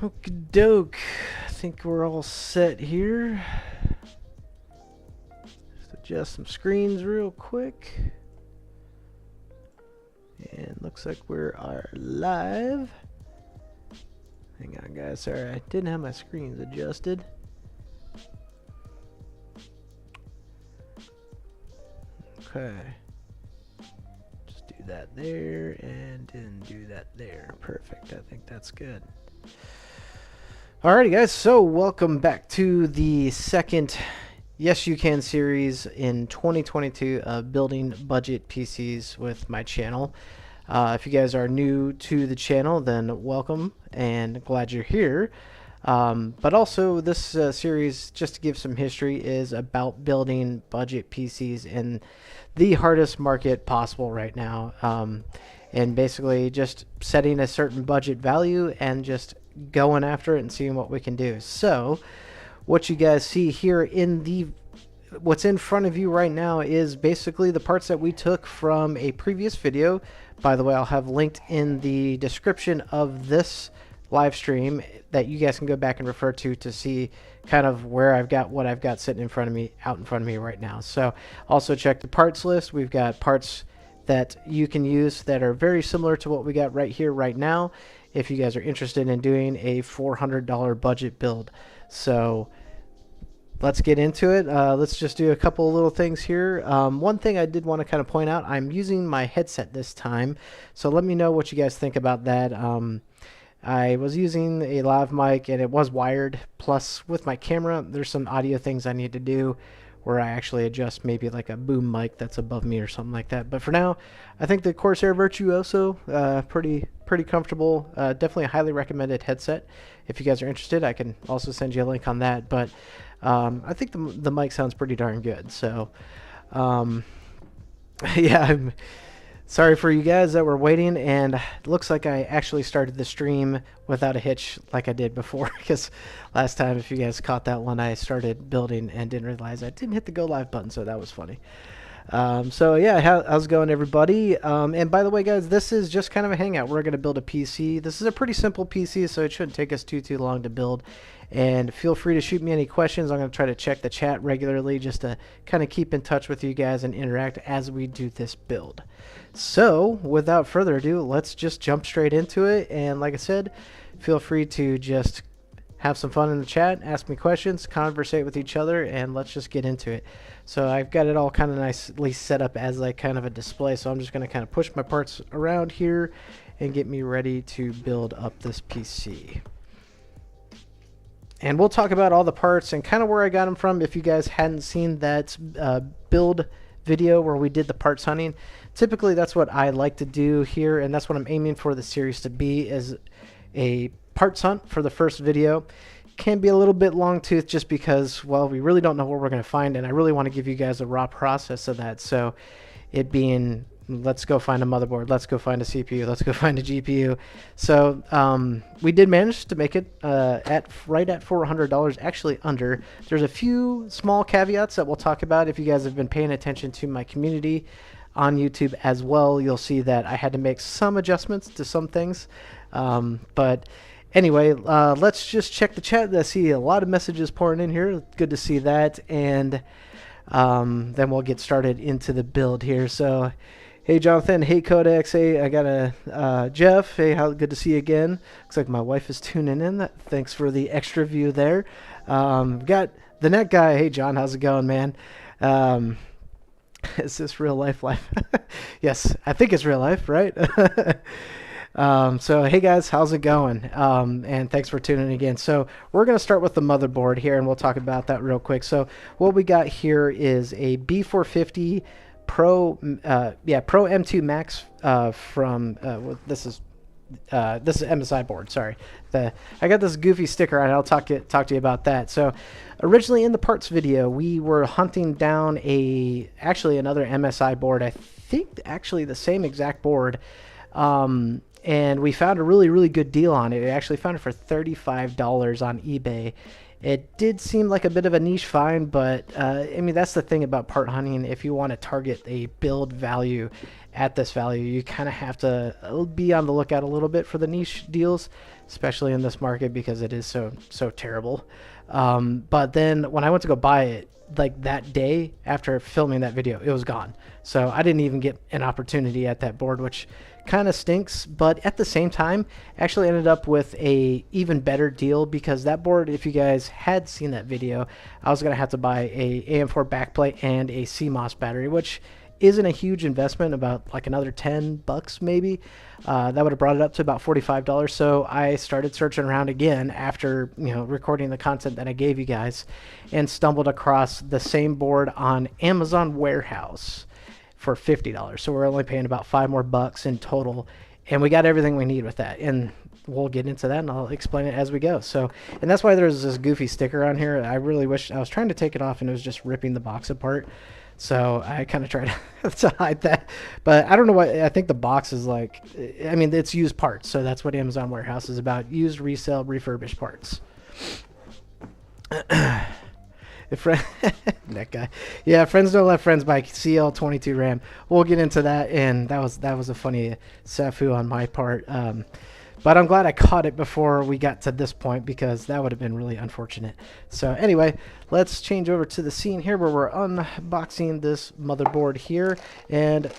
Okie doke. I think we're all set here. Just adjust some screens real quick. And looks like we are live. Hang on, guys. Sorry, I didn't have my screens adjusted. Okay. Just do that there and then do that there. Perfect. I think that's good. Alrighty, guys. So welcome back to the second Yes You Can series in 2022 of building budget PCs with my channel. If you guys are new to the channel, then welcome and glad you're here. But also this series, just to give some history, is about building budget PCs in the hardest market possible right now. And basically just setting a certain budget value and just going after it and seeing what we can do. So what you guys see here what's in front of you right now is basically the parts that we took from a previous video. By the way, I'll have linked in the description of this live stream that you guys can go back and refer to see kind of where I've got what I've got sitting in front of me, out in front of me right now. So also check the parts list. We've got parts that you can use that are very similar to what we got right here right now if you guys are interested in doing a $400 budget build. So let's get into it. Let's just do a couple of little things here. One thing I did want to kind of point out, I'm using my headset this time, so let me know what you guys think about that. I was using a lav mic and it was wired, plus with my camera there's some audio things I need to do where I actually adjust maybe like a boom mic that's above me or something like that. But for now, I think the Corsair Virtuoso, pretty comfortable. Definitely a highly recommended headset. If you guys are interested, I can also send you a link on that. But I think the mic sounds pretty darn good. So yeah, I'm sorry for you guys that were waiting, and it looks like I actually started the stream without a hitch like I did before, because last time, if you guys caught that one, I started building and didn't realize I didn't hit the go live button, so that was funny. So yeah, how's it going, everybody? And by the way, guys, this is just kind of a hangout. We're going to build a PC. This is a pretty simple PC, so it shouldn't take us too long to build. And feel free to shoot me any questions. I'm going to try to check the chat regularly just to kind of keep in touch with you guys and interact as we do this build. So without further ado, let's just jump straight into it. And like I said, feel free to just have some fun in the chat, ask me questions, conversate with each other, and let's just get into it. So I've got it all kind of nicely set up as like kind of a display, so I'm just going to kind of push my parts around here and get me ready to build up this PC. And we'll talk about all the parts and kind of where I got them from. If you guys hadn't seen that build video where we did the parts hunting, typically that's what I like to do here, and that's what I'm aiming for the series to be, is a parts hunt for the first video. Can be a little bit long tooth just because, well, we really don't know what we're going to find, and I really want to give you guys a raw process of that. So it being, let's go find a motherboard, let's go find a CPU, let's go find a GPU. So we did manage to make it right at $400, actually under. There's a few small caveats that we'll talk about. If you guys have been paying attention to my community on YouTube as well, you'll see that I had to make some adjustments to some things. But anyway, let's just check the chat. I see a lot of messages pouring in here. Good to see that. And then we'll get started into the build here. So hey Jonathan, hey Codex, hey, I got a Jeff, hey, good to see you again. Looks like my wife is tuning in. Thanks for the extra view there. Got the net guy. Hey John, how's it going, man? Is this real life? Yes, I think it's real life, right? So hey guys, how's it going? And thanks for tuning in again. So we're going to start with the motherboard here, and we'll talk about that real quick. So what we got here is a B450 Pro M2 Max from this is MSI board. Sorry, I got this goofy sticker on it. I'll talk to you about that. So originally in the parts video, we were hunting down actually another MSI board. I think actually the same exact board. And we found a really good deal on it. We actually found it for $35 on eBay. It did seem like a bit of a niche find, but I mean, that's the thing about part hunting. If you want to target a build value at this value. You kind of have to be on the lookout a little bit for the niche deals, especially in this market because it is so terrible. But then when I went to go buy it, like that day after filming that video, it was gone. So I didn't even get an opportunity at that board, which kind of stinks. But at the same time, actually ended up with a even better deal, because that board, if you guys had seen that video, I was gonna have to buy a AM4 backplate and a CMOS battery, which isn't a huge investment, about like another $10 maybe. That would have brought it up to about $45. So I started searching around again after, you know, recording the content that I gave you guys, and stumbled across the same board on Amazon Warehouse for $50. So we're only paying about $5 more in total, and we got everything we need with that. And we'll get into that, and I'll explain it as we go. So, and that's why there's this goofy sticker on here. I really wish I was trying to take it off, and it was just ripping the box apart. So I kind of tried to hide that, but I don't know what, I think the box is like, I mean, it's used parts. So that's what Amazon Warehouse is about: used, resale, refurbished parts. That guy. Yeah, friends don't let friends buy CL22 RAM. We'll get into that, and that was a funny snafu on my part. But I'm glad I caught it before we got to this point, because that would have been really unfortunate. So anyway, let's change over to the scene here where we're unboxing this motherboard here. And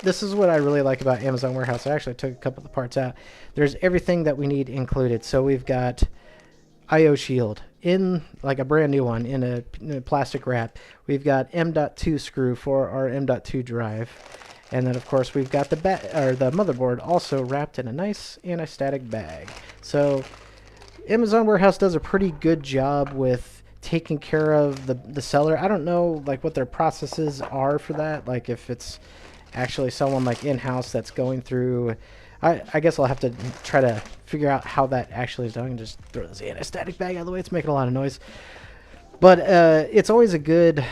this is what I really like about Amazon Warehouse. I actually took a couple of the parts out. There's everything that we need included. So we've got IO shield in like a brand new one in a plastic wrap. We've got M.2 screw for our M.2 drive. And then, of course, we've got the motherboard also wrapped in a nice anti-static bag. So Amazon Warehouse does a pretty good job with taking care of the seller. I don't know like what their processes are for that, like if it's actually someone like in-house that's going through. I guess I'll have to try to figure out how that actually is done. Just throw this anti-static bag out of the way. It's making a lot of noise. But it's always a good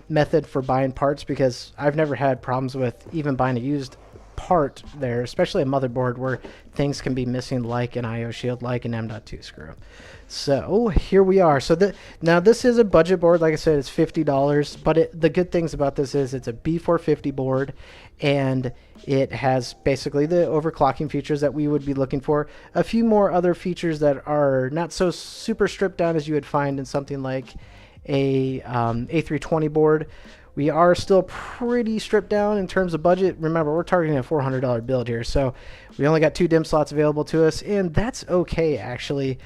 method for buying parts, because I've never had problems with even buying a used part there, especially a motherboard where things can be missing, like an IO shield, like an M.2 screw. So here we are. So now this is a budget board. Like I said, it's $50, but the good things about this is it's a B450 board, and it has basically the overclocking features that we would be looking for. A few more other features that are not so super stripped down as you would find in something like a A320 board. We are still pretty stripped down in terms of budget. Remember, we're targeting a $400 build here, so we only got 2 DIMM slots available to us, and that's okay actually.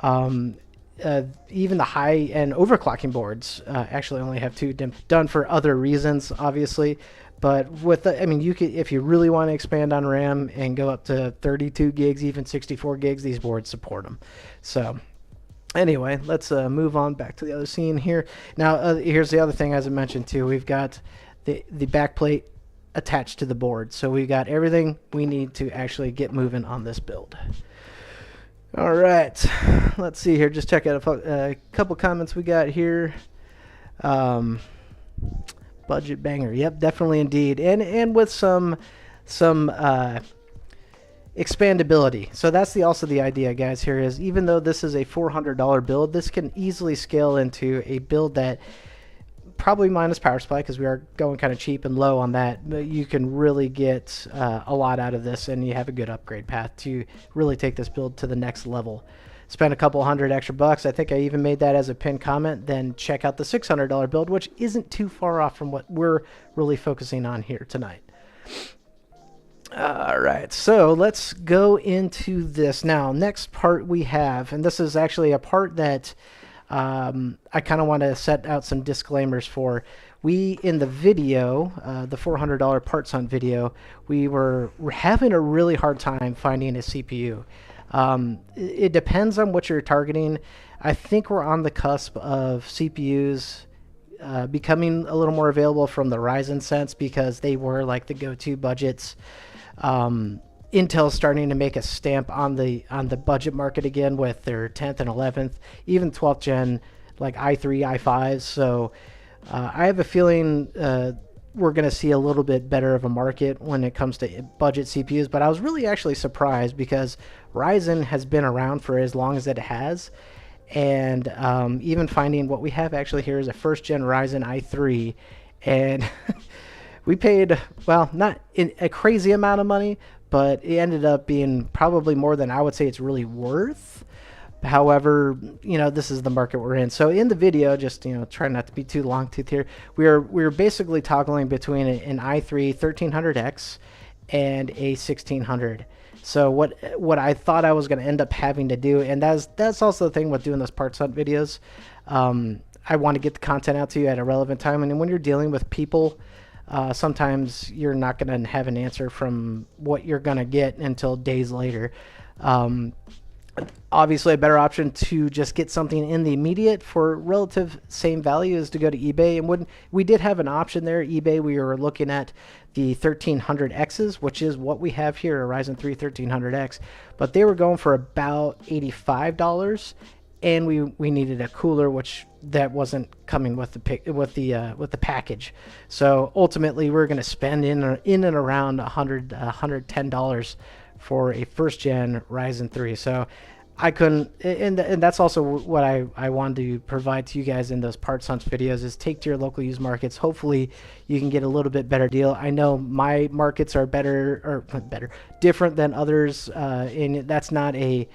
Even the high-end overclocking boards actually only have 2 DIMM, done for other reasons, obviously. But with I mean, you could, if you really want to expand on RAM and go up to 32 gigs, even 64 gigs, these boards support them. So anyway, let's move on back to the other scene here. Now, here's the other thing, as I mentioned too. We've got the backplate attached to the board, so we got everything we need to actually get moving on this build. All right, let's see here. Just check out a couple comments we got here. Budget banger. Yep, definitely indeed. And with some expandability. So that's also the idea, guys, here is, even though this is a $400 build, this can easily scale into a build that, probably minus power supply, because we are going kind of cheap and low on that, but you can really get a lot out of this, and you have a good upgrade path to really take this build to the next level. Spend a couple $100 extra bucks. I think I even made that as a pinned comment. Then check out the $600 build, which isn't too far off from what we're really focusing on here tonight. All right, so let's go into this now. Next part we have, and this is actually a part that I kind of want to set out some disclaimers for. We, in the video, the $400 parts hunt video, we're having a really hard time finding a CPU. It depends on what you're targeting. I think we're on the cusp of CPUs becoming a little more available from the Ryzen sense, because they were like the go-to budgets. Intel's starting to make a stamp on the budget market again with their 10th and 11th, even 12th gen, like i3, i5s. So I have a feeling we're going to see a little bit better of a market when it comes to budget CPUs. But I was really actually surprised, because Ryzen has been around for as long as it has. And even finding what we have actually here is a first gen Ryzen i3. And we paid, well, not a crazy amount of money, but it ended up being probably more than I would say it's really worth. However, this is the market we're in. So in the video, just try not to be too long tooth here. We're basically toggling between an i3 1300X and a 1600. So what I thought I was going to end up having to do, and that's also the thing with doing those parts hunt videos. I want to get the content out to you at a relevant time, and when you're dealing with people, sometimes you're not going to have an answer from what you're going to get until days later. Obviously, a better option to just get something in the immediate for relative same value is to go to eBay. And when we did have an option there, eBay, we were looking at the 1300Xs, which is what we have here, a Ryzen 3 1300X. But they were going for about $85, and we needed a cooler, which that wasn't coming with the package. So ultimately, we're going to spend in and around $110 for a first gen Ryzen 3. So I couldn't, and that's also what I wanted to provide to you guys in those parts hunts videos, is take to your local used markets. Hopefully you can get a little bit better deal. I know my markets are different than others, and that's not a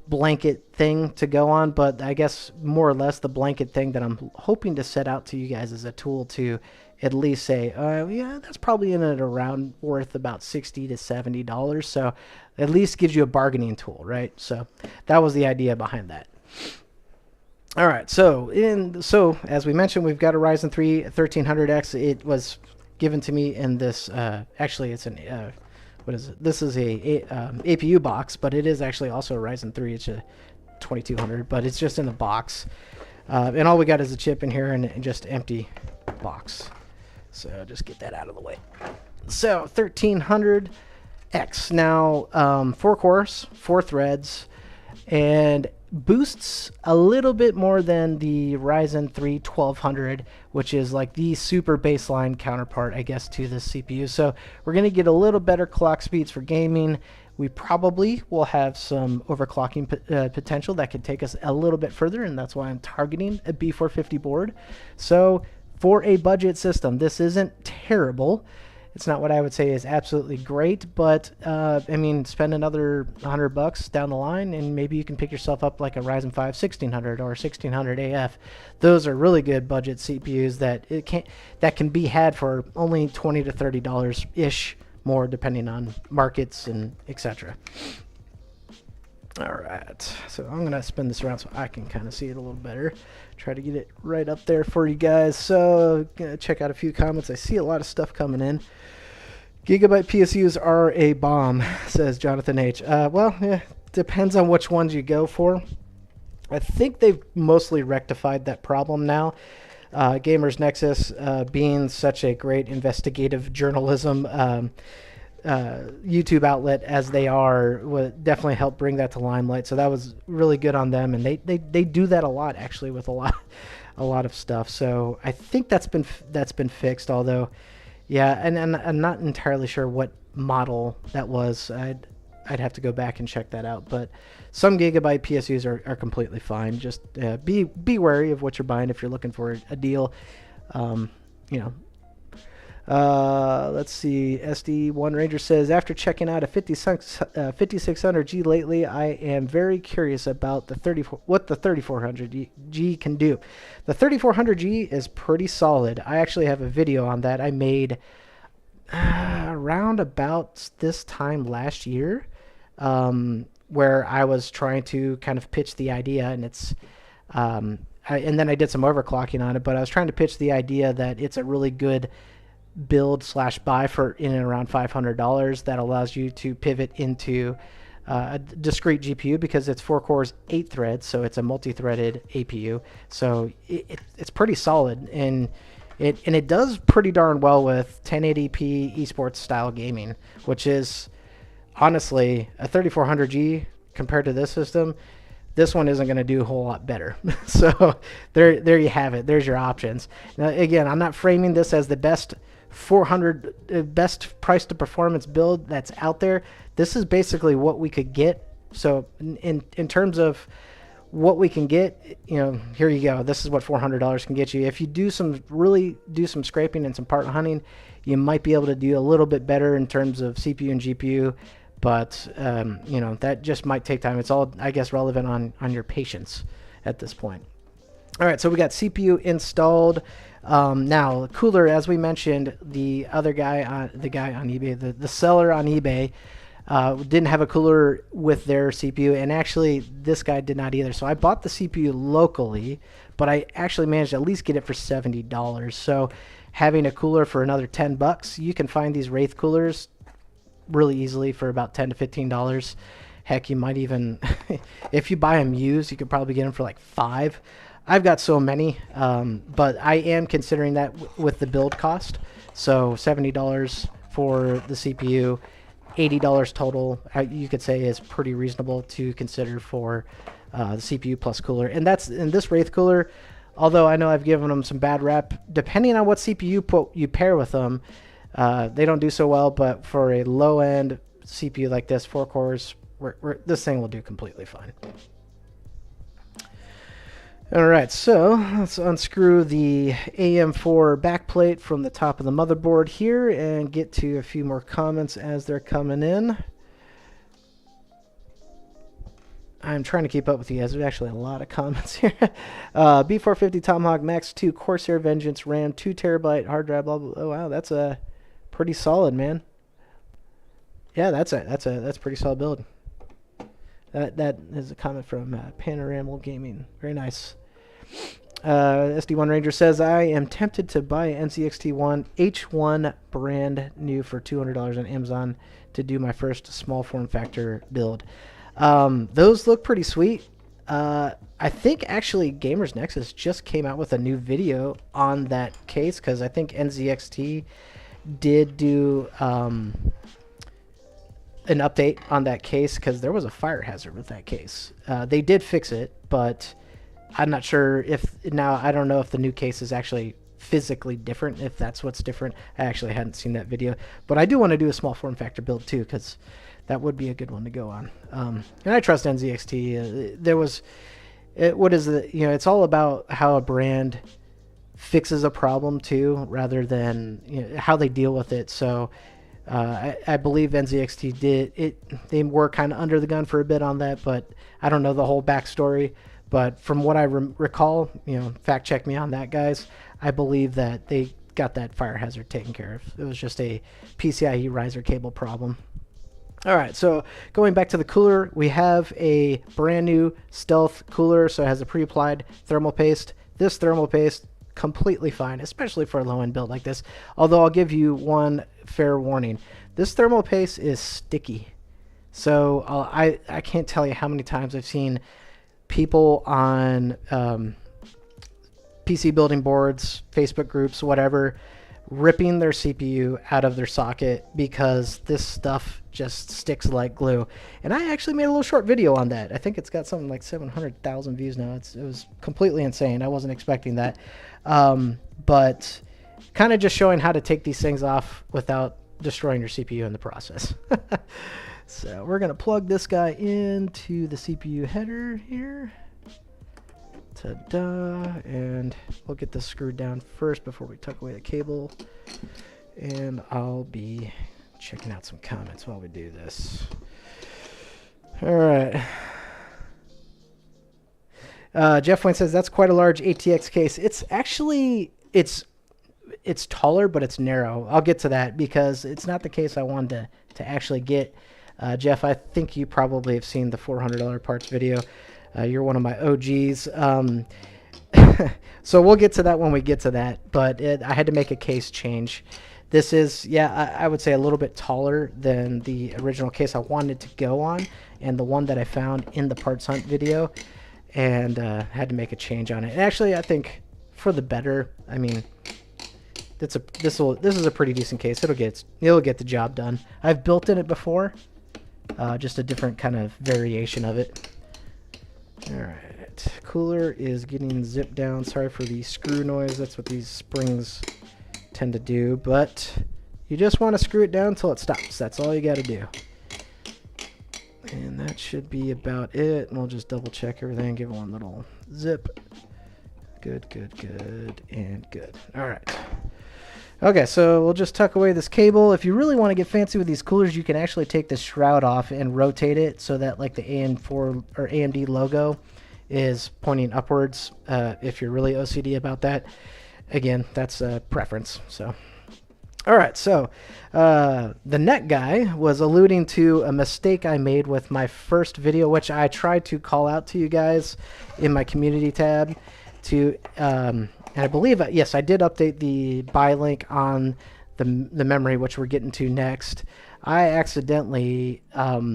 blanket thing to go on, but I guess more or less the blanket thing that I'm hoping to set out to you guys as a tool to at least say, yeah, that's probably in and around worth about $60 to $70. So at least gives you a bargaining tool, right? So that was the idea behind that. All right, so as we mentioned, we've got a Ryzen 3 1300X. It was given to me in this. Actually, it's an what is it? This is a APU box, but it is actually also a Ryzen 3. It's a 2200, but it's just in the box, and all we got is a chip in here and just empty box. So just get that out of the way. So 1300X now, 4 cores, 4 threads, and boosts a little bit more than the Ryzen 3 1200, which is like the super baseline counterpart, I guess, to the CPU. So we're going to get a little better clock speeds for gaming. We probably will have some overclocking potential that could take us a little bit further, and that's why I'm targeting a B450 board. So for a budget system, this isn't terrible. It's not what I would say is absolutely great, but I mean, spend another $100 down the line, and maybe you can pick yourself up like a Ryzen 5 1600 or 1600 AF. Those are really good budget CPUs that can be had for only $20 to $30 ish more, depending on markets and etc. All right, so I'm gonna spin this around so I can kind of see it a little better. Try to get it right up there for you guys. So gonna check out a few comments. I see a lot of stuff coming in. Gigabyte PSUs are a bomb, says Jonathan H. Well, yeah, depends on which ones you go for. I think they've mostly rectified that problem now. Gamers Nexus, being such a great investigative journalism YouTube outlet as they are, would definitely help bring that to limelight. So that was really good on them, and they do that a lot, actually, with a lot of stuff. So I think that's been fixed. Although, yeah, and I'm not entirely sure what model that was. I'd have to go back and check that out. But some Gigabyte PSUs are completely fine. Just be wary of what you're buying if you're looking for a deal. Let's see. SD1 Ranger says, after checking out a 5600G lately, I am very curious about what the 3400G can do. The 3400G is pretty solid. I actually have a video on that I made around about this time last year, where I was trying to kind of pitch the idea, and it's and then I did some overclocking on it, but I was trying to pitch the idea that it's a really good build / buy for in and around $500 that allows you to pivot into a discrete GPU, because it's 4 cores, 8 threads, so it's a multi-threaded APU. So it's pretty solid, and it does pretty darn well with 1080p esports style gaming, which is honestly a 3400G compared to this system. This one isn't going to do a whole lot better. So there you have it. There's your options. Now, again, I'm not framing this as the best best price to performance build that's out there. This is basically what we could get. So in terms of what we can get, here you go. This is what $400 can get you. If you really do some scraping and some part hunting, you might be able to do a little bit better in terms of CPU and GPU, but that just might take time. It's all, I guess, relevant on your patience at this point. All right, so we got CPU installed. Now, cooler, as we mentioned, the guy on eBay, the seller on eBay, didn't have a cooler with their CPU, and actually this guy did not either. So I bought the CPU locally, but I actually managed to at least get it for $70. So having a cooler for another $10, you can find these Wraith coolers really easily for about $10 to $15. Heck, you might even, if you buy them used, you could probably get them for like $5. I've got so many, but I am considering that with the build cost. So $70 for the CPU, $80 total, you could say is pretty reasonable to consider for the CPU plus cooler. And this Wraith cooler, although I know I've given them some bad rep, depending on what CPU you pair with them, they don't do so well. But for a low-end CPU like this, 4 cores, this thing will do completely fine. All right, so let's unscrew the AM4 backplate from the top of the motherboard here and get to a few more comments as they're coming in. I'm trying to keep up with you guys. There's actually a lot of comments here. B450 Tomahawk Max 2 Corsair Vengeance RAM 2 terabyte hard drive. Blah, blah, blah. Oh wow, that's a pretty solid, man. Yeah, that's a pretty solid build. That is a comment from Panorama Gaming. Very nice. SD1 Ranger says, I am tempted to buy an NZXT1 H1 brand new for $200 on Amazon to do my first small form factor build. Those look pretty sweet. I think actually Gamers Nexus just came out with a new video on that case, because I think NZXT did do an update on that case, because there was a fire hazard with that case. They did fix it, but I'm not sure if now, I don't know if the new case is actually physically different, if that's what's different. I actually hadn't seen that video, but I do want to do a small form factor build too, because that would be a good one to go on. And I trust NZXT. It's all about how a brand fixes a problem too, rather than how they deal with it. So I believe NZXT did it. They were kind of under the gun for a bit on that, but I don't know the whole backstory. But from what I recall, fact check me on that, guys, I believe that they got that fire hazard taken care of. It was just a PCIe riser cable problem. All right, so going back to the cooler, we have a brand new Stealth cooler, so it has a pre-applied thermal paste. This thermal paste, completely fine, especially for a low-end build like this. Although I'll give you one fair warning. This thermal paste is sticky. So I can't tell you how many times I've seen people on PC building boards, Facebook groups, whatever, ripping their CPU out of their socket because this stuff just sticks like glue. And I actually made a little short video on that. I think it's got something like 700,000 views now. It was completely insane. I wasn't expecting that. But kind of just showing how to take these things off without destroying your CPU in the process. So we're going to plug this guy into the CPU header here. Ta-da. And we'll get this screwed down first before we tuck away the cable. And I'll be checking out some comments while we do this. All right. Jeff Wayne says, that's quite a large ATX case. It's actually, it's taller, but it's narrow. I'll get to that because it's not the case I wanted to actually get. Jeff, I think you probably have seen the $400 parts video. You're one of my OGs. So we'll get to that when we get to that. But I had to make a case change. This is, I would say a little bit taller than the original case I wanted to go on, and the one that I found in the parts hunt video, and had to make a change on it. And actually, I think for the better. I mean, this is a pretty decent case. It'll get the job done. I've built in it before. Just a different kind of variation of it. Alright, cooler is getting zipped down. Sorry for the screw noise. That's what these springs tend to do. But you just want to screw it down until it stops. That's all you got to do. And that should be about it. And we'll just double check everything, give it one little zip. Good, good, good, and good. All right. Okay, so we'll just tuck away this cable. If you really want to get fancy with these coolers, you can actually take the shroud off and rotate it so that like the AM4 or AMD logo is pointing upwards. If you're really OCD about that, again, that's a preference. So, all right. So the net guy was alluding to a mistake I made with my first video, which I tried to call out to you guys in my community tab. And I believe, yes, I did update the buy link on the memory, which we're getting to next. I accidentally, I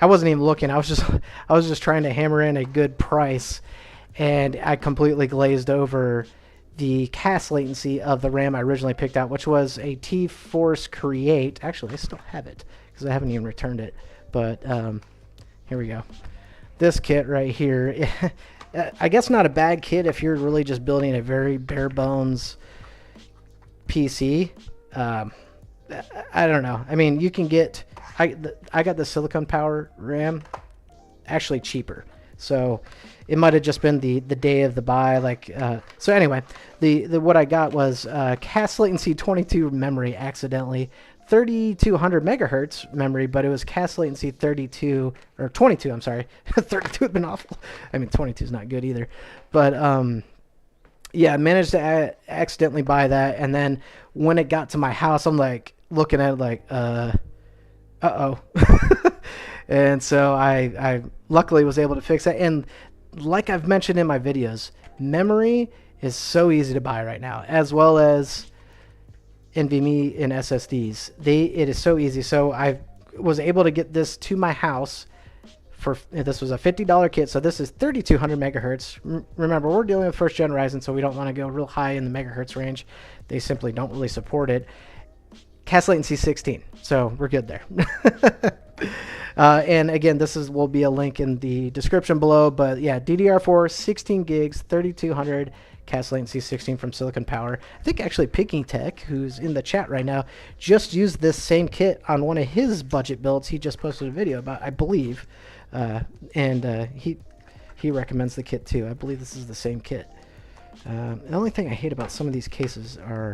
wasn't even looking. I was just trying to hammer in a good price, and I completely glazed over the cast latency of the RAM I originally picked out, which was a T-Force Create. Actually, I still have it because I haven't even returned it. But here we go. This kit right here. I guess not a bad kit if you're really just building a very bare bones PC. I don't know. I mean, you can get. I got the silicon power RAM actually cheaper, so it might have just been the day of the buy. Like so. Anyway, the what I got was cast latency 22 memory accidentally. 3200 megahertz memory, but it was cast latency 32 or 22. I'm sorry, 32 would been awful. I mean, 22 is not good either. But yeah, I managed to accidentally buy that, and then when it got to my house, I'm like looking at it like, uh-oh. And so I luckily was able to fix that. And like I've mentioned in my videos, memory is so easy to buy right now, as well as NVMe and SSDs. It is so easy. So I was able to get this to my house for, this was a $50 kit. So this is 3200 megahertz. Remember, we're dealing with first gen Ryzen, so we don't want to go real high in the megahertz range. They simply don't really support it. Cast latency 16, so we're good there. And again, this will be a link in the description below. But yeah, DDR4, 16 gigs, 3200. Cast latency 16 from Silicon Power. I think actually Picking Tech, who's in the chat right now, just used this same kit on one of his budget builds. He just posted a video about, I believe, and he recommends the kit too. I believe this is the same kit. The only thing I hate about some of these cases are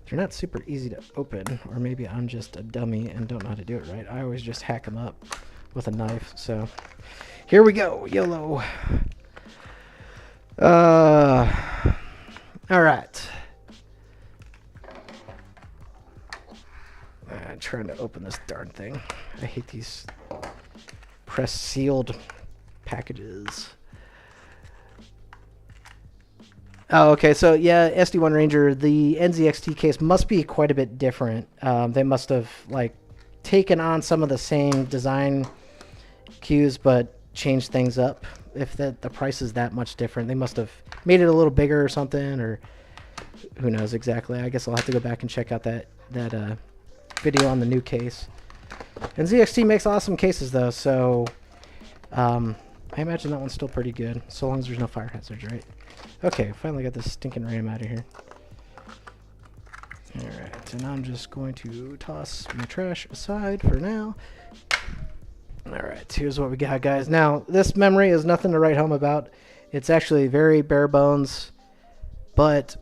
they're not super easy to open, or maybe I'm just a dummy and don't know how to do it right. I always just hack them up with a knife. So here we go, YOLO. All right. I'm trying to open this darn thing. I hate these press sealed packages. Oh, okay. So yeah, SD1 Ranger, the NZXT case must be quite a bit different. They must have like taken on some of the same design cues, but changed things up. If the price is that much different, they must have made it a little bigger or something, or who knows exactly. I guess I'll have to go back and check out that video on the new case. And ZXT makes awesome cases though, so I imagine that one's still pretty good, so long as there's no fire hazards, right? Okay, finally got this stinking RAM out of here. Alright, and I'm just going to toss my trash aside for now. Alright, here's what we got, guys. Now, this memory is nothing to write home about. It's actually very bare bones, but,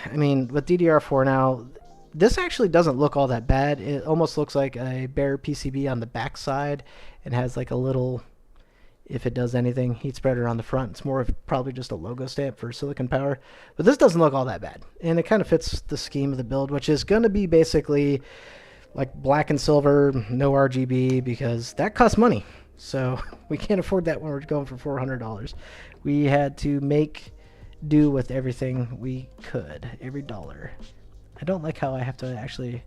I mean, with DDR4 now, this actually doesn't look all that bad. It almost looks like a bare PCB on the back side and has like a little, if it does anything, heat spreader on the front. It's more of probably just a logo stamp for Silicon Power. But this doesn't look all that bad. And it kind of fits the scheme of the build, which is going to be basically like black and silver, no RGB, because that costs money. So we can't afford that when we're going for $400. We had to make do with everything we could, every dollar. I don't like how I have to actually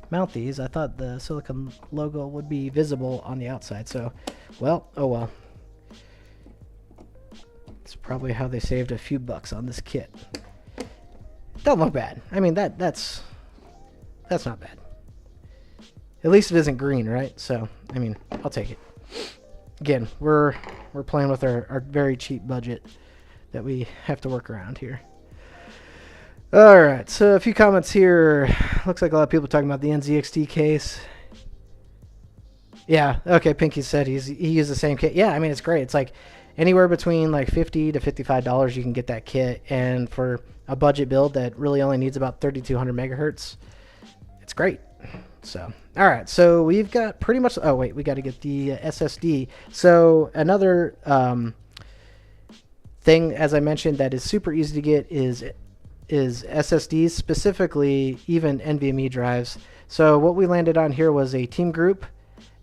mount these. I thought the Silicon logo would be visible on the outside. So, well, oh well. It's probably how they saved a few bucks on this kit. Don't look bad. I mean, that's not bad. At least it isn't green, right? So, I mean, I'll take it. Again, we're playing with our very cheap budget that we have to work around here. All right, so a few comments here. Looks like a lot of people talking about the NZXT case. Yeah. Okay. Pinky said he used the same kit. Yeah. I mean, it's great. It's like anywhere between like $50 to $55 you can get that kit, and for a budget build that really only needs about 3200 megahertz, it's great. So, all right. So we've got pretty much. Oh wait, we got to get the SSD. So another thing, as I mentioned, that is super easy to get is SSDs, specifically even NVMe drives. So what we landed on here was a Team Group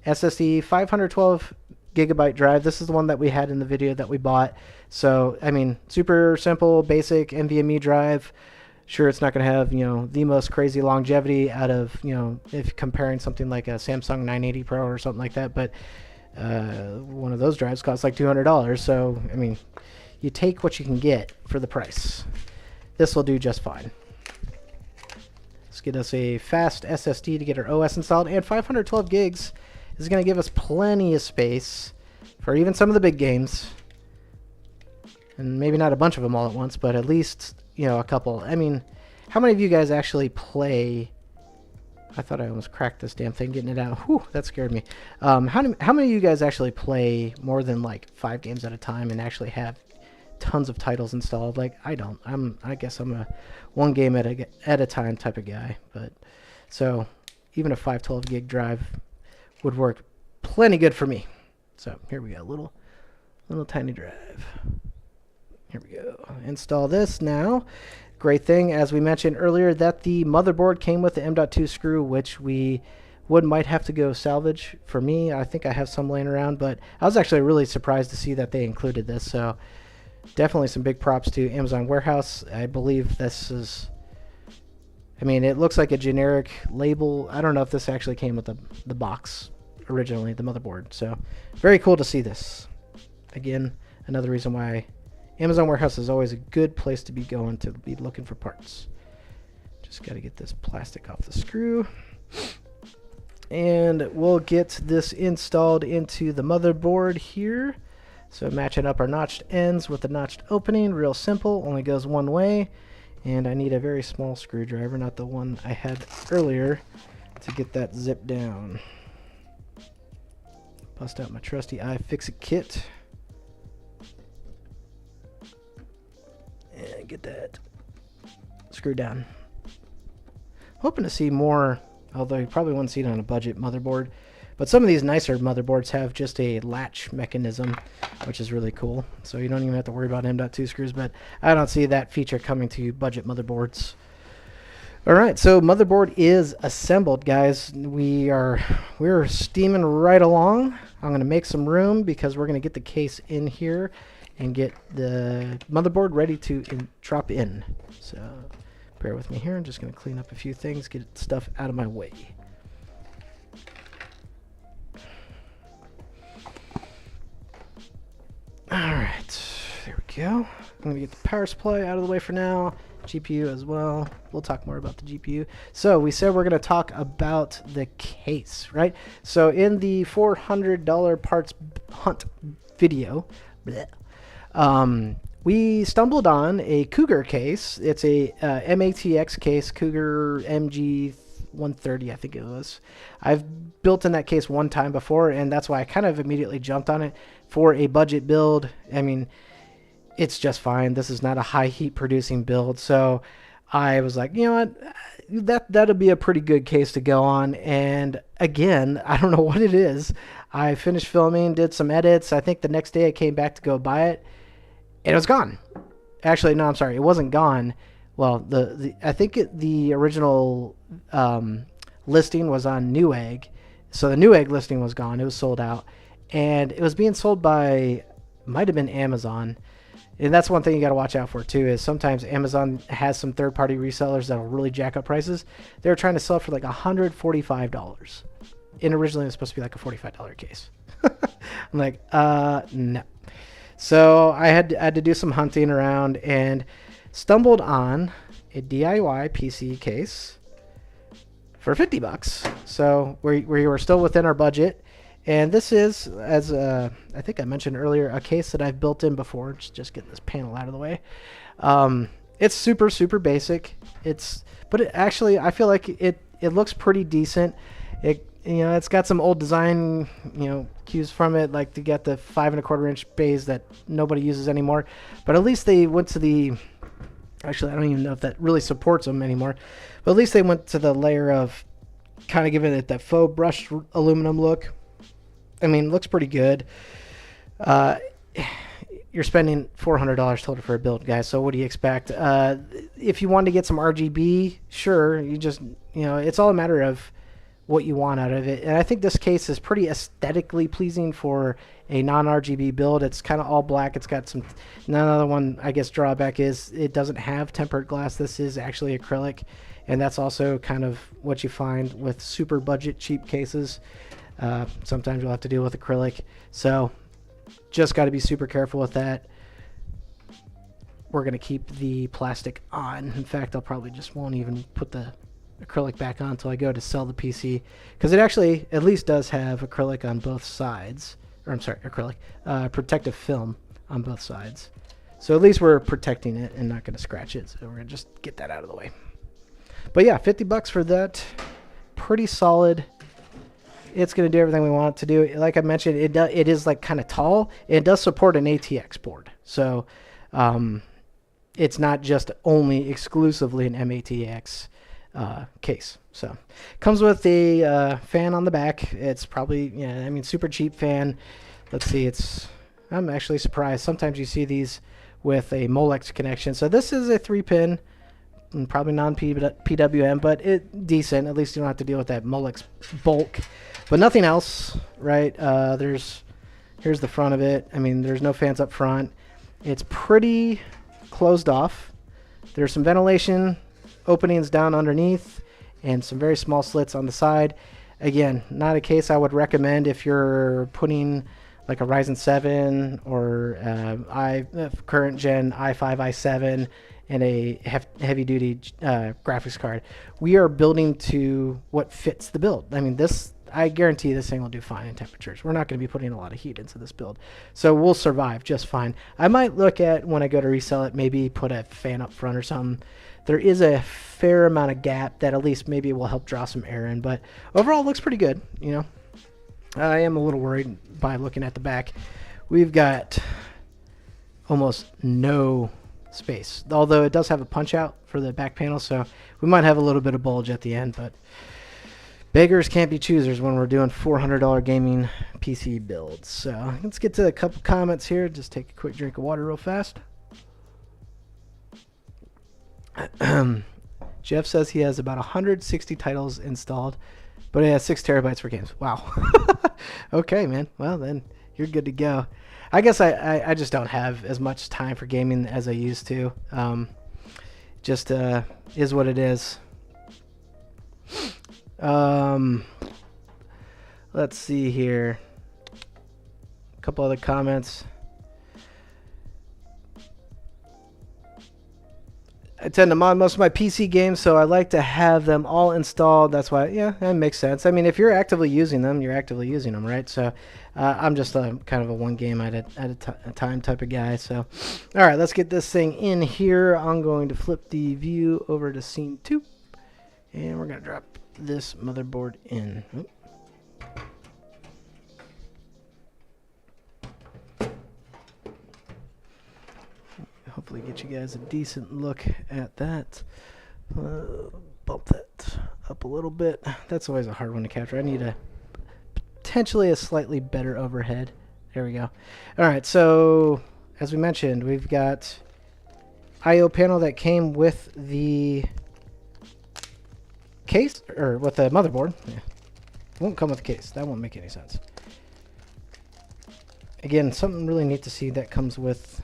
SSD 512 gigabyte drive. This is the one that we had in the video that we bought. So I mean, super simple, basic NVMe drive. Sure, it's not going to have, you know, the most crazy longevity out of, you know, if comparing something like a Samsung 980 Pro or something like that, but one of those drives costs like $200. So I mean, you take what you can get for the price. This will do just fine. Let's get us a fast SSD to get our OS installed, and 512 gigs is going to give us plenty of space for even some of the big games, and maybe not a bunch of them all at once, but at least, you know, a couple. I mean, how many of you guys actually play? I thought I almost cracked this damn thing getting it out. Whew, that scared me. How many of you guys actually play more than like 5 games at a time and actually have tons of titles installed? Like, I don't. I guess I'm a one game at a time type of guy. But so even a 512 gig drive would work plenty good for me. So here we go, little tiny drive. Here we go. Install this now. Great thing, as we mentioned earlier, that the motherboard came with the M.2 screw, which we might have to go salvage. For me, I think I have some laying around, but I was actually really surprised to see that they included this. So definitely some big props to Amazon Warehouse. I believe this is, I mean, it looks like a generic label. I don't know if this actually came with the box originally, the motherboard. So very cool to see this. Again, another reason why Amazon Warehouse is always a good place to be going to be looking for parts. Just got to get this plastic off the screw. And we'll get this installed into the motherboard here. So matching up our notched ends with the notched opening, real simple, only goes one way. And I need a very small screwdriver, not the one I had earlier, to get that zip down. Bust out my trusty iFixit kit. And get that screwed down. Hoping to see more, although you probably wouldn't see it on a budget motherboard. But some of these nicer motherboards have just a latch mechanism, which is really cool. So you don't even have to worry about M.2 screws, but I don't see that feature coming to budget motherboards. All right, so motherboard is assembled, guys. We're steaming right along. I'm going to make some room because we're going to get the case in here and get the motherboard ready to drop in. So bear with me here. I'm just going to clean up a few things, get stuff out of my way. Alright, there we go. I'm going to get the power supply out of the way for now. GPU as well. We'll talk more about the GPU. So we said we're going to talk about the case, right? So in the $400 parts hunt video, we stumbled on a Cougar case. It's a MATX case, Cougar MG 130, I think it was. I've built in that case one time before, and that's why I kind of immediately jumped on it for a budget build. I mean, it's just fine. This is not a high heat producing build, so I was like, you know what, that'll be a pretty good case to go on. And again, I don't know what it is. I finished filming, did some edits. I think the next day I came back to go buy it, and it was gone. Actually, no, I'm sorry, it wasn't gone. Well, I think the original listing was on Newegg, so the Newegg listing was gone. It was sold out, and it was being sold by, might have been Amazon. And that's one thing you got to watch out for too, is sometimes Amazon has some third-party resellers that'll really jack up prices. They were trying to sell it for like $145, and originally it was supposed to be like a $45 case. I'm like, no. So I had to do some hunting around and stumbled on a DIY PC case for $50. So we were still within our budget. And this is, as I think I mentioned earlier, a case that I've built in before. Just getting this panel out of the way. It's super, super basic. But it actually, I feel like it looks pretty decent. You know, it's got some old design, you know, cues from it, like to get the 5 1/4 inch bays that nobody uses anymore. But at least they went to the, actually I don't even know if that really supports them anymore, but at least they went to the layer of kind of giving it that faux brushed aluminum look. I mean, it looks pretty good. You're spending $400 total for a build, guys, so what do you expect? If you want to get some RGB, sure, you just, you know, it's all a matter of what you want out of it. And I think this case is pretty aesthetically pleasing for a non-RGB build. It's kind of all black. It's got some, another one, I guess, drawback is it doesn't have tempered glass. This is actually acrylic, and that's also kind of what you find with super budget cheap cases. Sometimes you'll have to deal with acrylic, so just got to be super careful with that. We're going to keep the plastic on. In fact, I'll probably just won't even put the acrylic back on until I go to sell the PC, because it actually at least does have acrylic on both sides, or I'm sorry, acrylic, protective film on both sides. So at least we're protecting it and not going to scratch it. So we're going to just get that out of the way. But yeah, $50 for that. Pretty solid. It's going to do everything we want it to do. Like I mentioned, it is like kind of tall. It does support an ATX board. So it's not just only exclusively an MATX case. So comes with a fan on the back. It's probably, yeah, I mean, super cheap fan. Let's see, I'm actually surprised. Sometimes you see these with a Molex connection. So this is a 3-pin, probably non-PWM, but decent. At least you don't have to deal with that Molex bulk, but nothing else, right? Here's the front of it. I mean, there's no fans up front. It's pretty closed off. There's some ventilation openings down underneath and some very small slits on the side. Again, not a case I would recommend if you're putting like a Ryzen 7 or current gen i5, i7 and a heavy duty graphics card. We are building to what fits the build. I mean, I guarantee this thing will do fine in temperatures. We're not going to be putting a lot of heat into this build, so we'll survive just fine. I might look at, when I go to resell it, maybe put a fan up front or something. There is a fair amount of gap that at least maybe will help draw some air in, but overall it looks pretty good. You know, I am a little worried by looking at the back. We've got almost no space, although it does have a punch out for the back panel, so we might have a little bit of bulge at the end, but beggars can't be choosers when we're doing $400 gaming PC builds. So let's get to a couple comments here. Just take a quick drink of water real fast. Jeff says he has about 160 titles installed, but he has 6 terabytes for games. Wow. Okay, man. Well, then you're good to go. I guess I just don't have as much time for gaming as I used to. Just is what it is. Let's see here. A couple other comments. I tend to mod most of my PC games, so I like to have them all installed. That's why, yeah, that makes sense. I mean, if you're actively using them, you're actively using them, right? So I'm just kind of a one game at a time type of guy. So, all right, let's get this thing in here. I'm going to flip the view over to scene 2, and we're going to drop this motherboard in. Oop. Hopefully get you guys a decent look at that. Bump that up a little bit. That's always a hard one to capture. I need potentially a slightly better overhead. There we go. All right, so as we mentioned, we've got I/O panel that came with the case, or with the motherboard. Yeah. Won't come with the case. That won't make any sense. Again, something really neat to see that comes with.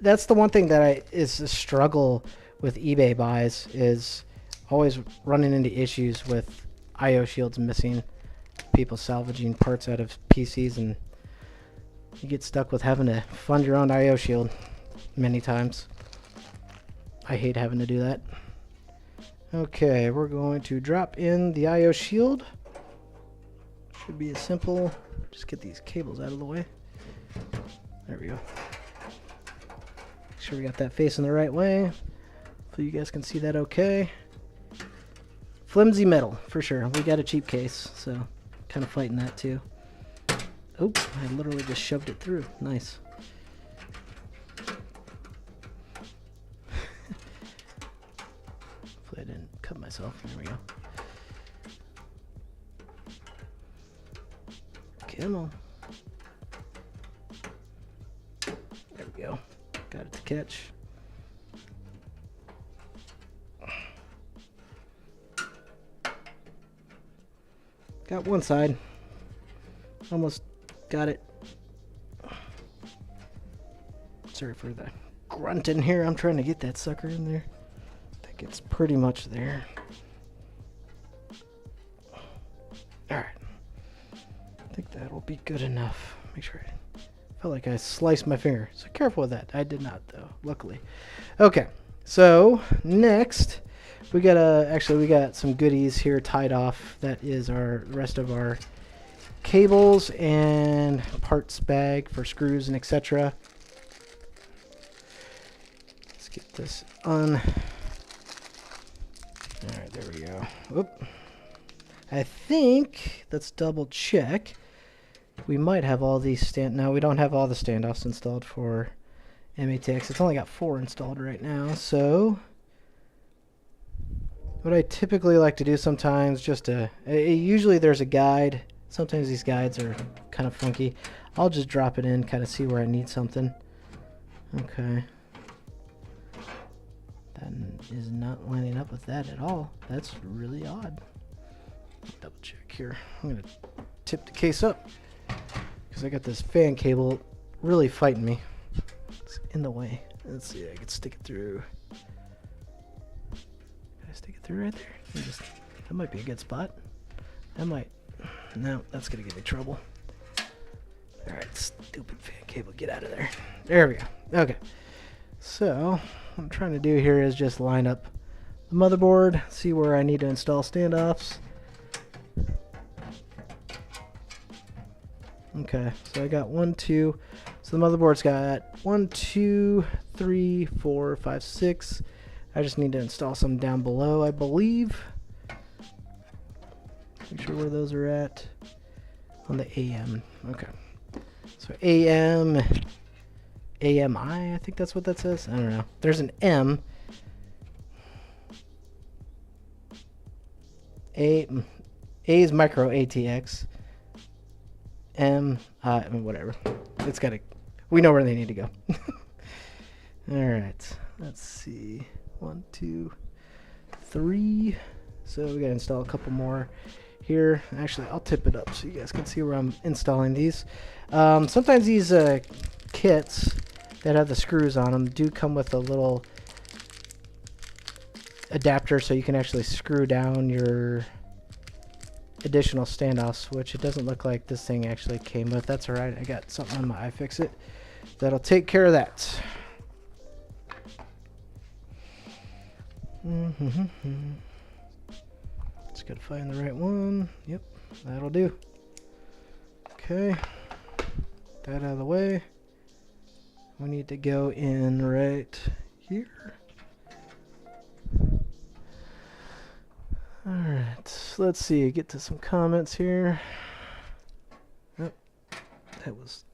That's the one thing that is a struggle with eBay buys, is always running into issues with I/O shields missing, people salvaging parts out of PCs, and you get stuck with having to fund your own I/O shield many times. I hate having to do that. Okay, we're going to drop in the I/O shield. Should be as simple. Just get these cables out of the way. There we go. Make sure we got that facing the right way, so you guys can see that okay. Flimsy metal, for sure. We got a cheap case, so kind of fighting that too. Oh, I literally just shoved it through. Nice. Hopefully I didn't cut myself. There we go. Come on. There we go. Got it to catch. Got one side. Almost got it. Sorry for the grunt in here. I'm trying to get that sucker in there. I think it's pretty much there. Alright. I think that'll be good enough. Make sure I felt like I sliced my finger. So careful with that. I did not though, luckily. Okay. So next we got some goodies here tied off. That is the rest of our cables and parts bag for screws and etc. Let's get this on. Alright, there we go. Oop. I think, let's double check. We might have all these no, we don't have all the standoffs installed for MATX. It's only got 4 installed right now, so what I typically like to do sometimes, usually there's a guide. Sometimes these guides are kind of funky. I'll just drop it in, kind of see where I need something. Okay. That is not lining up with that at all. That's really odd. Double check here. I'm going to tip the case up because I got this fan cable really fighting me. It's in the way. Let's see, I can stick it through. Can I stick it through right there? That might be a good spot. That might. No, that's going to give me trouble. Alright, stupid fan cable, get out of there. There we go. Okay. So, what I'm trying to do here is just line up the motherboard, see where I need to install standoffs. Okay, so I got 1, 2. So the motherboard's got 1, 2, 3, 4, 5, 6. I just need to install some down below, I believe. Make sure where those are at on the AM. Okay. So AM, AMI, I think that's what that says. I don't know. There's an M. A is micro ATX. M, whatever. It's got to. We know where they need to go. All right. Let's see. 1, 2, 3. So we got to install a couple more here. Actually, I'll tip it up so you guys can see where I'm installing these. Sometimes these kits that have the screws on them do come with a little adapter so you can actually screw down your additional standoffs, which it doesn't look like this thing actually came with. That's alright. I got something on my iFixit that'll take care of that. Just gotta find the right one. Yep, that'll do. Okay, that out of the way. We need to go in right here. Alright, let's see, get to some comments here. Oh, that was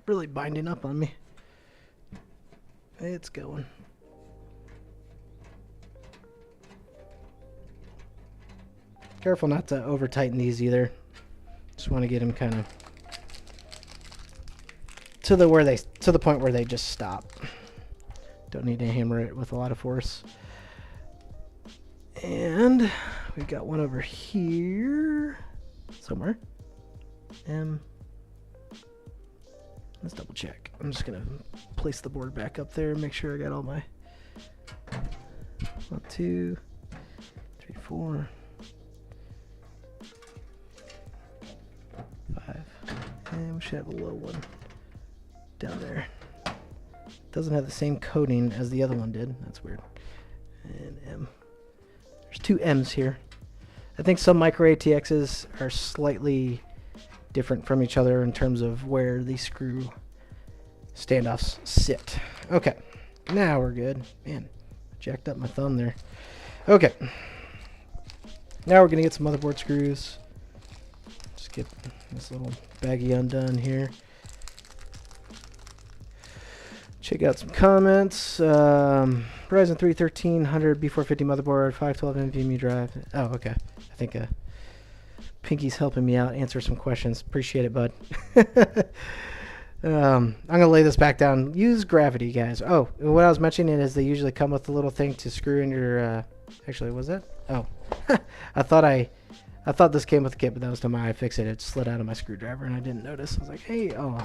really binding up on me. It's going. Careful not to over tighten these either. Just want to get them kind of to the point where they just stop. Don't need to hammer it with a lot of force. And we've got one over here somewhere. Let's double check. I'm just gonna place the board back up there and make sure I got all my 1, 2, 3, 4, 5, and we should have a low one down there. Doesn't have the same coding as the other one did. That's weird. And M. There's 2 M's here. I think some micro ATXs are slightly different from each other in terms of where the screw standoffs sit. Okay, now we're good. Man, jacked up my thumb there. Okay, now we're gonna get some motherboard screws. get this little baggie undone here. Check out some comments. Ryzen 3 1300 B450 motherboard, 512 NVMe drive. Oh, okay. I think Pinky's helping me out answer some questions. Appreciate it, bud. I'm going to lay this back down. Use gravity, guys. Oh, what I was mentioning is they usually come with a little thing to screw in your... actually, was that? Oh. I thought this came with the kit, but that was to my iFixit. It slid out of my screwdriver, and I didn't notice. I was like, hey, oh.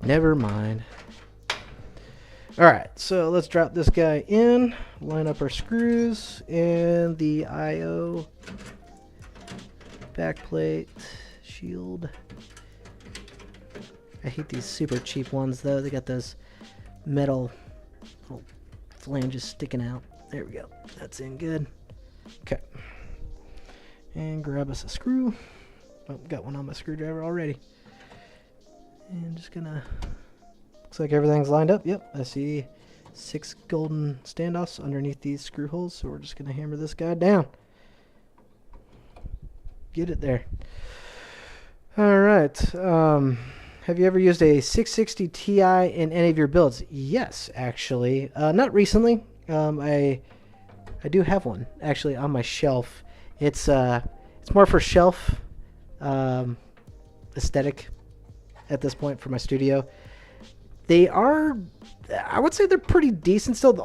Never mind. Alright, so let's drop this guy in. Line up our screws and the I/O backplate shield. I hate these super cheap ones though. They got those metal little flanges sticking out. There we go. That's in good. Okay. And grab us a screw. Oh, got one on my screwdriver already. And just gonna... Looks like everything's lined up. Yep, I see 6 golden standoffs underneath these screw holes. So we're just gonna hammer this guy down. Get it there. All right. Have you ever used a 660 Ti in any of your builds? Yes, actually. Not recently. I do have one actually on my shelf. It's more for shelf aesthetic at this point for my studio. They are, I would say they're pretty decent still. The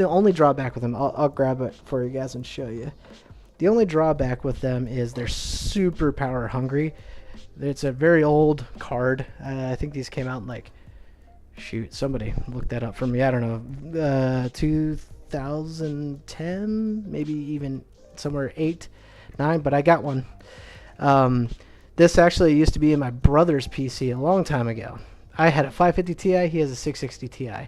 only drawback with them, I'll grab it for you guys and show you. The only drawback with them is they're super power hungry. It's a very old card. I think these came out in like, shoot, somebody looked that up for me. I don't know, 2010, maybe even somewhere 8, 9. But I got one. This actually used to be in my brother's PC a long time ago. I had a 550 Ti. He has a 660 Ti.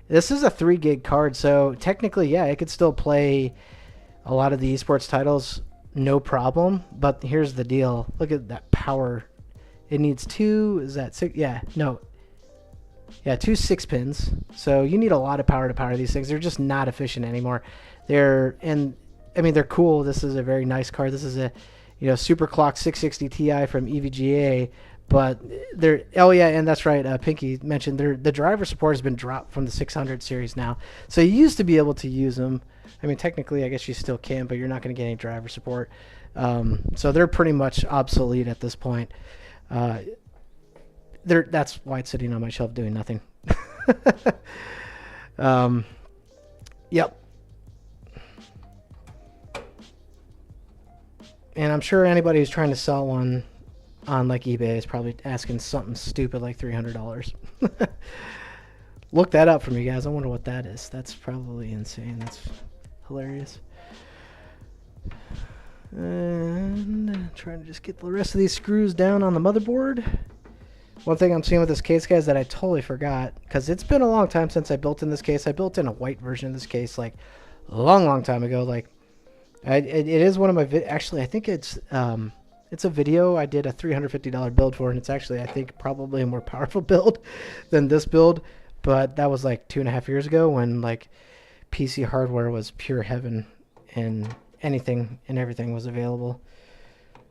This is a 3 gig card, so technically, yeah, it could still play a lot of the esports titles, no problem. But here's the deal. Look at that power. It needs 2, is that 6? Yeah, no. Yeah, 2 6-pins. So you need a lot of power to power these things. They're just not efficient anymore. They're cool. This is a very nice card. This is a, super clock 660 Ti from EVGA. But they're, oh yeah, and that's right, Pinky mentioned the driver support has been dropped from the 600 series now. So you used to be able to use them. I mean, technically, I guess you still can, but you're not going to get any driver support. So they're pretty much obsolete at this point. That's why it's sitting on my shelf doing nothing. Yep. And I'm sure anybody who's trying to sell one on like eBay is probably asking something stupid like $300. Look that up for me, guys. I wonder what that is. That's probably insane. That's hilarious. And trying to just get the rest of these screws down on the motherboard. One thing I'm seeing with this case, guys, that I totally forgot, because it's been a long time since I built in this case. I built in a white version of this case like a long time ago. Like it is one of my actually I think it's a video I did a $350 build for, and it's actually, I think, probably a more powerful build than this build. But that was like 2.5 years ago when like PC hardware was pure heaven and anything and everything was available.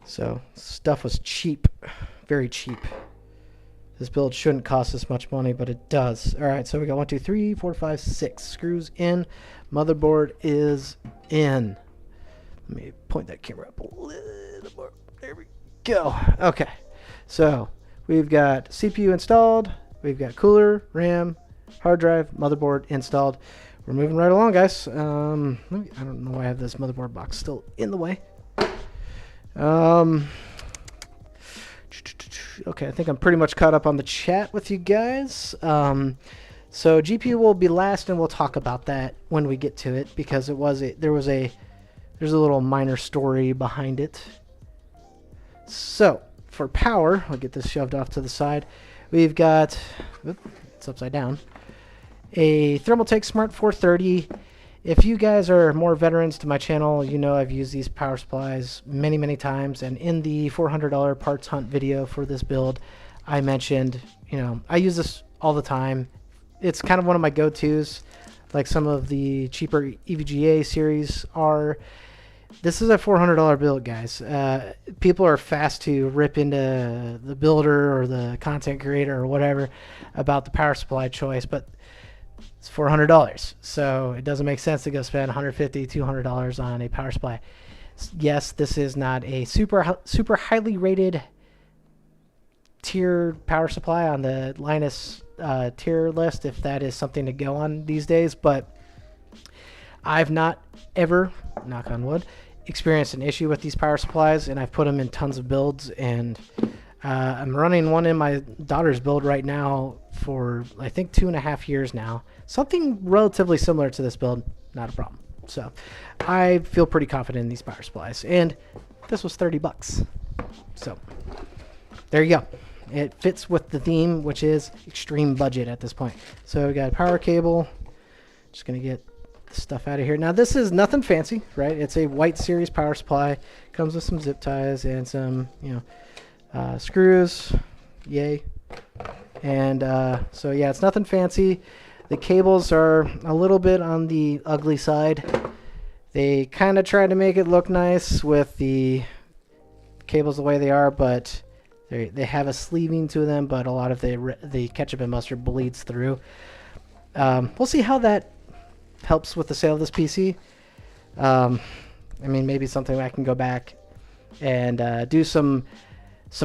So stuff was cheap, very cheap. This build shouldn't cost this much money, but it does. All right, so we got 1, 2, 3, 4, 5, 6 screws in. Motherboard is in. Let me point that camera up a little more. There we go. Okay, so we've got CPU installed. We've got cooler, RAM, hard drive, motherboard installed. We're moving right along, guys. I don't know why I have this motherboard box still in the way. Okay, I think I'm pretty much caught up on the chat with you guys. So GPU will be last, and we'll talk about that when we get to it, because there's a little minor story behind it. So for power, I'll get this shoved off to the side. We've got, it's upside down, a Thermaltake Smart 430. If you guys are more veterans to my channel, you know I've used these power supplies many times. And in the $400 parts hunt video for this build, I mentioned, I use this all the time. It's kind of one of my go-tos, like some of the cheaper EVGA series are. This is a $400 build, guys. People are fast to rip into the builder or the content creator or whatever about the power supply choice, but it's $400. So it doesn't make sense to go spend $150, $200 on a power supply. Yes, this is not a super highly rated tier power supply on the Linus tier list, if that is something to go on these days, but I've not ever, knock on wood, experienced an issue with these power supplies, and I've put them in tons of builds, and I'm running one in my daughter's build right now for I think 2.5 years now. Something relatively similar to this build, not a problem. So I feel pretty confident in these power supplies, and this was $30. So there you go. It fits with the theme, which is extreme budget at this point. So we got a power cable. Just gonna get stuff out of here. Now this is nothing fancy, right? It's a white series power supply. Comes with some zip ties and some, screws. Yay. And so yeah, it's nothing fancy. The cables are a little bit on the ugly side. They kind of try to make it look nice with the cables the way they are, but they have a sleeving to them, but a lot of the ketchup and mustard bleeds through. We'll see how that helps with the sale of this PC. I mean, maybe something I can go back and do some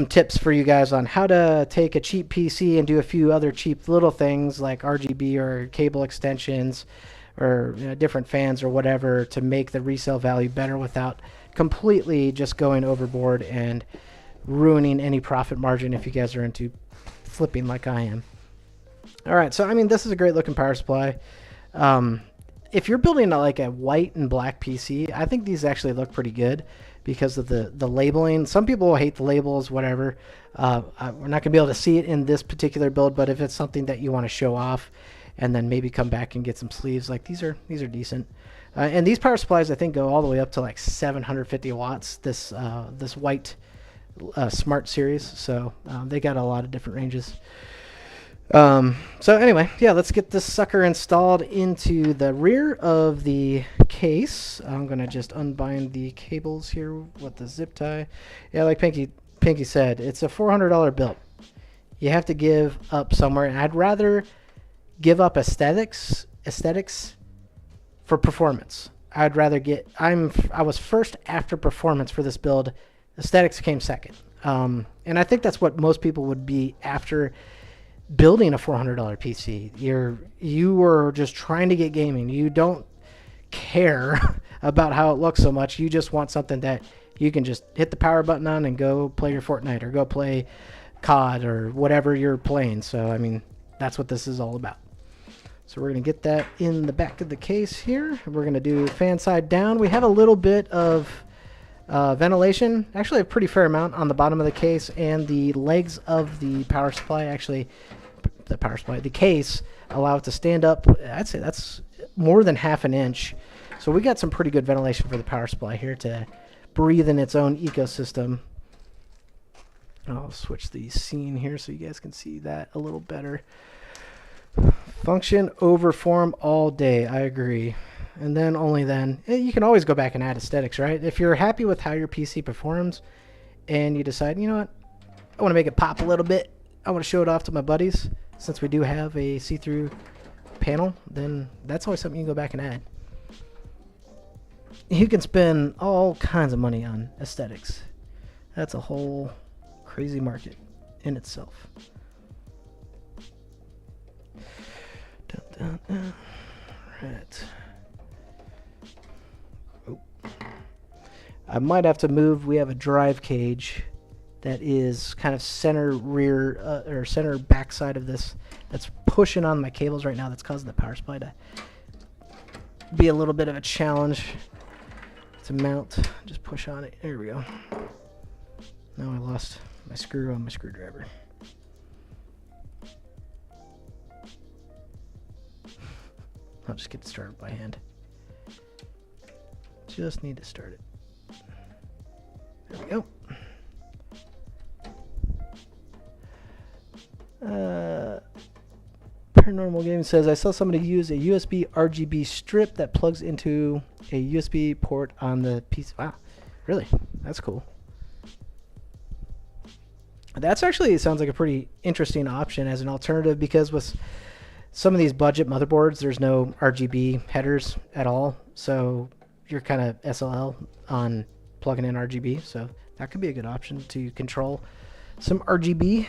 tips for you guys on how to take a cheap PC and do a few other cheap little things like RGB or cable extensions or different fans or whatever to make the resale value better without completely just going overboard and ruining any profit margin if you guys are into flipping like I am. All right, so I mean, this is a great looking power supply. If you're building like a white and black PC, I think these actually look pretty good because of the labeling. Some people will hate the labels, whatever. We're not going to be able to see it in this particular build, but if it's something that you want to show off and then maybe come back and get some sleeves, like these are decent. And these power supplies, I think, go all the way up to like 750 watts. This white Smart series, so they got a lot of different ranges. So anyway, yeah, let's get this sucker installed into the rear of the case. I'm gonna just unbind the cables here with the zip tie. Yeah, like Pinky said, it's a $400 build. You have to give up somewhere, and I'd rather give up aesthetics for performance. I'd rather get. I was first after performance for this build. Aesthetics came second, and I think that's what most people would be after building a $400 PC. You were just trying to get gaming. You don't care about how it looks so much. You just want something that you can just hit the power button on and go play your Fortnite or go play COD or whatever you're playing. So I mean, that's what this is all about. So we're going to get that in the back of the case here. We're going to do fan side down. We have a little bit of ventilation, actually a pretty fair amount on the bottom of the case, and the legs of the power supply, the case, allow it to stand up. I'd say that's more than half an inch. So we got some pretty good ventilation for the power supply here to breathe in its own ecosystem. I'll switch the scene here so you guys can see that a little better. Function over form all day, I agree. And then only then, you can always go back and add aesthetics, right? If you're happy with how your PC performs and you decide, you know what, I want to make it pop a little bit, I want to show it off to my buddies, since we do have a see-through panel, then that's always something you can go back and add. You can spend all kinds of money on aesthetics. That's a whole crazy market in itself. Dun, dun, dun. Right. I might have to move. We have a drive cage that is kind of center rear or center back side of this that's pushing on my cables right now. That's causing the power supply to be a little bit of a challenge to mount. Just push on it. There we go. Now I lost my screw on my screwdriver. I'll just get it started by hand. Just need to start it. There we go. Paranormal Gaming says, I saw somebody use a USB RGB strip that plugs into a USB port on the PC. Wow, really? That's cool. That's actually sounds like a pretty interesting option as an alternative, because with some of these budget motherboards, there's no RGB headers at all. So you're kind of SLL on plugging in RGB. So that could be a good option to control some RGB.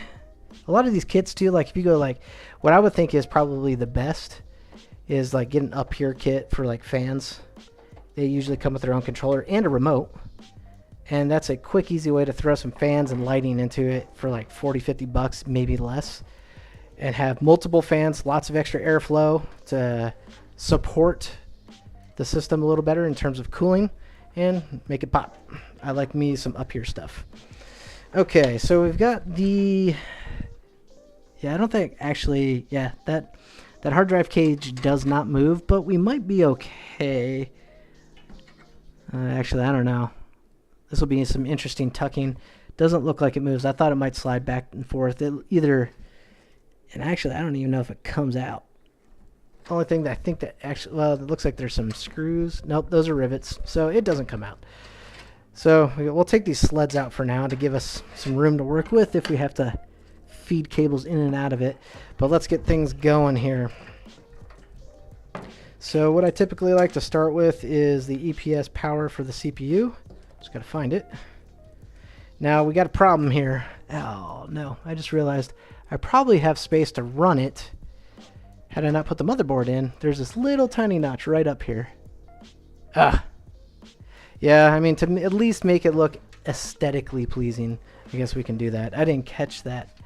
A lot of these kits too, like if you go like, what I would think is probably the best is like get an up here kit for like fans. They usually come with their own controller and a remote. And that's a quick, easy way to throw some fans and lighting into it for like 40, 50 bucks, maybe less. And have multiple fans, lots of extra airflow to support the system a little better in terms of cooling and make it pop. I like me some up here stuff. Okay, so we've got the... Yeah, I don't think actually... Yeah, that hard drive cage does not move, but we might be okay. Actually, I don't know. This will be some interesting tucking. Doesn't look like it moves. I thought it might slide back and forth. It either... And actually, I don't even know if it comes out. The only thing that I think that actually... Well, it looks like there's some screws. Nope, those are rivets. So it doesn't come out. So we'll take these sleds out for now to give us some room to work with if we have to feed cables in and out of it. But let's get things going here. So what I typically like to start with is the EPS power for the CPU. Just got to find it. Now we got a problem here. Oh no, I just realized I probably have space to run it had I not put the motherboard in. There's this little tiny notch right up here. Yeah, I mean, to at least make it look aesthetically pleasing, I guess we can do that. I didn't catch that.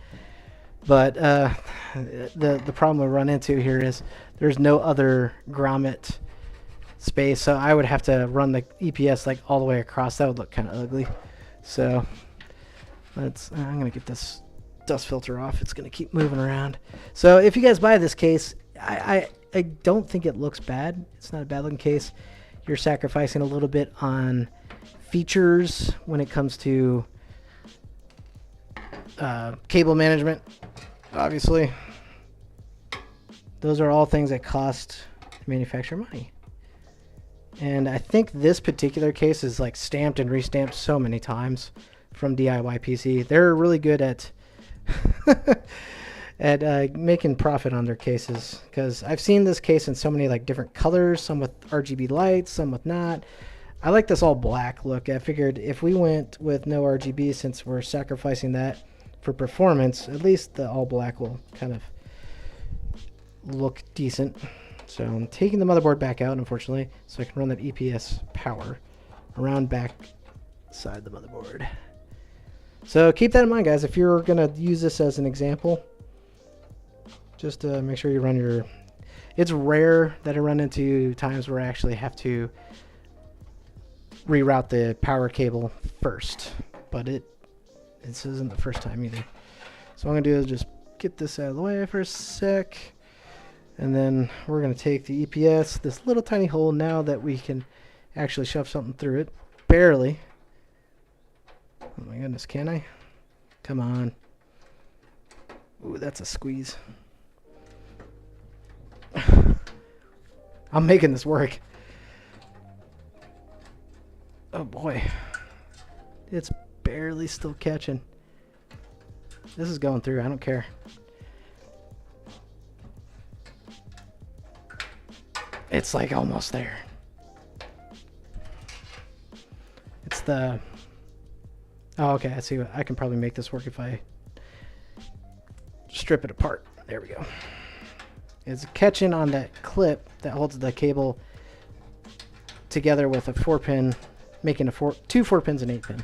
But the problem we run into here is there's no other grommet space, so I would have to run the EPS like all the way across. That would look kind of ugly. So I'm going to get this dust filter off. It's going to keep moving around. So if you guys buy this case, I don't think it looks bad. It's not a bad looking case. You're sacrificing a little bit on features when it comes to cable management, obviously. Those are all things that cost the manufacturer money. And I think this particular case is like stamped and restamped so many times from DIY PC. They're really good at at making profit on their cases, because I've seen this case in so many like different colors, some with RGB lights, some with not. I like this all black look. I figured if we went with no RGB, since we're sacrificing that for performance, at least the all black will kind of look decent. So I'm taking the motherboard back out, unfortunately, so I can run that EPS power around back side the motherboard. So keep that in mind, guys. If you're going to use this as an example, just make sure you run your... It's rare that I run into times where I actually have to reroute the power cable first, but this isn't the first time either. So what I'm going to do is just get this out of the way for a sec, and then we're going to take the EPS, this little tiny hole, now that we can actually shove something through it. Barely. Oh my goodness, can I? Come on. Ooh, that's a squeeze. I'm making this work. Oh boy. It's barely still catching. This is going through, I don't care. It's like almost there. It's the... Oh, okay, I see. I can probably make this work if I strip it apart. There we go. It's catching on that clip that holds the cable together with a 4-pin, making two 4-pins and 8-pin.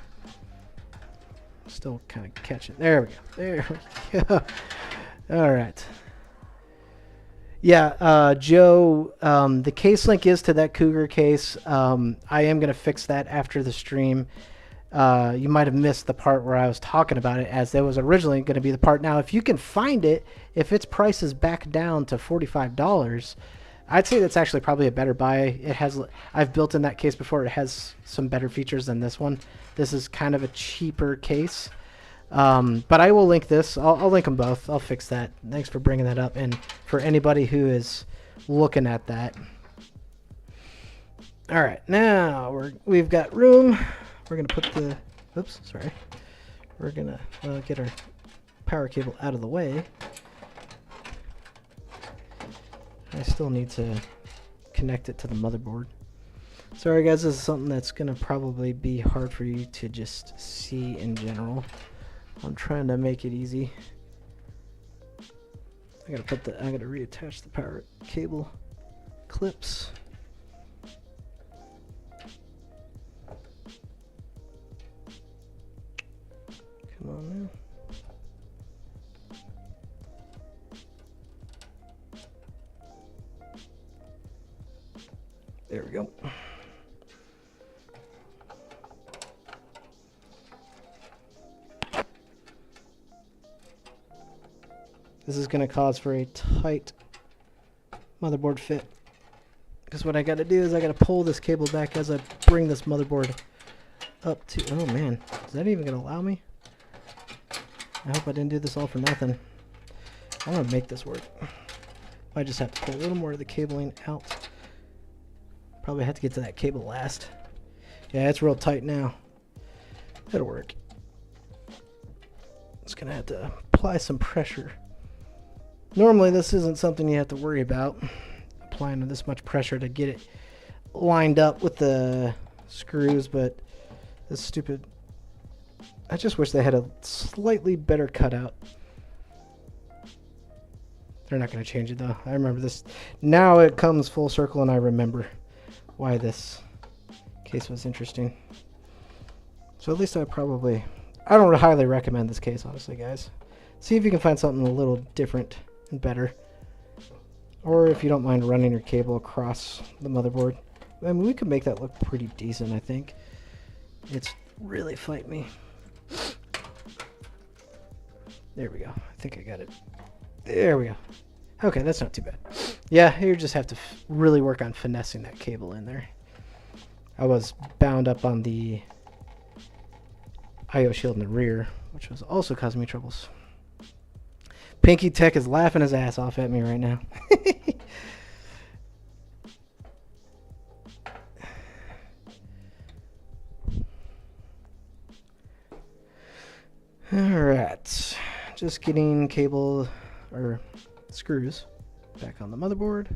Still kind of catching. There we go. There we go. All right. Yeah, Joe, the case link is to that Cougar case. I am going to fix that after the stream. You might have missed the part where I was talking about it, as that was originally going to be the part. Now, if you can find it, if its price is back down to $45, I'd say that's actually probably a better buy. It has, I've built in that case before. It has some better features than this one. This is kind of a cheaper case. But I will link this. I'll link them both. I'll fix that. Thanks for bringing that up. And for anybody who is looking at that. All right, now we've got room. We're gonna put the. Oops, sorry. We're gonna get our power cable out of the way. I still need to connect it to the motherboard. Sorry guys, this is something that's gonna probably be hard for you to just see in general. I'm trying to make it easy. I gotta reattach the power cable clips. Come on now. There we go. This is going to cause for a tight motherboard fit. Because what I got to do is I got to pull this cable back as I bring this motherboard up to... Oh man, is that even going to allow me? I hope I didn't do this all for nothing. I want to make this work. I just have to pull a little more of the cabling out. Probably have to get to that cable last. Yeah, it's real tight now. That'll work. Just gonna have to apply some pressure. Normally this isn't something you have to worry about, applying this much pressure to get it lined up with the screws, but this stupid... I just wish they had a slightly better cutout. They're not going to change it though. I remember this. Now it comes full circle and I remember why this case was interesting. So at least I don't highly recommend this case, honestly, guys. See if you can find something a little different and better. Or if you don't mind running your cable across the motherboard. I mean, we could make that look pretty decent, I think. It's really fight me. There we go. I think I got it. There we go. Okay, that's not too bad. Yeah, you just have to really work on finessing that cable in there. I was bound up on the I/O shield in the rear, which was also causing me troubles. Pinky Tech is laughing his ass off at me right now. Alright, just getting cable or screws back on the motherboard.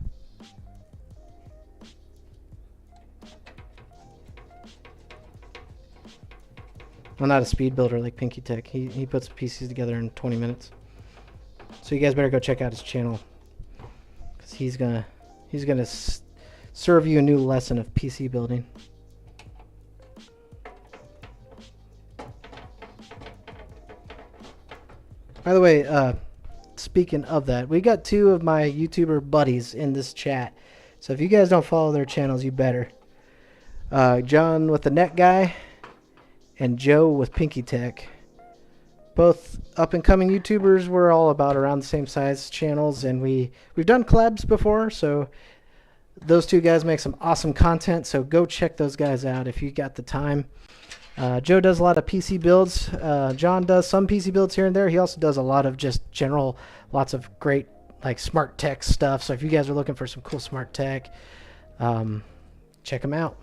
I'm not a speed builder like Pinky Tech. He puts PCs together in 20 minutes. So you guys better go check out his channel, because he's gonna serve you a new lesson of PC building. By the way, speaking of that, we got two of my YouTuber buddies in this chat. So if you guys don't follow their channels, you better. John with the Net Guy and Joe with Pinky Tech. Both up and coming YouTubers. We're all about around the same size channels, and we've done collabs before, so those two guys make some awesome content, so go check those guys out if you got the time. Joe does a lot of PC builds. John does some PC builds here and there. He also does a lot of just general, lots of great like smart tech stuff. So if you guys are looking for some cool smart tech, check them out.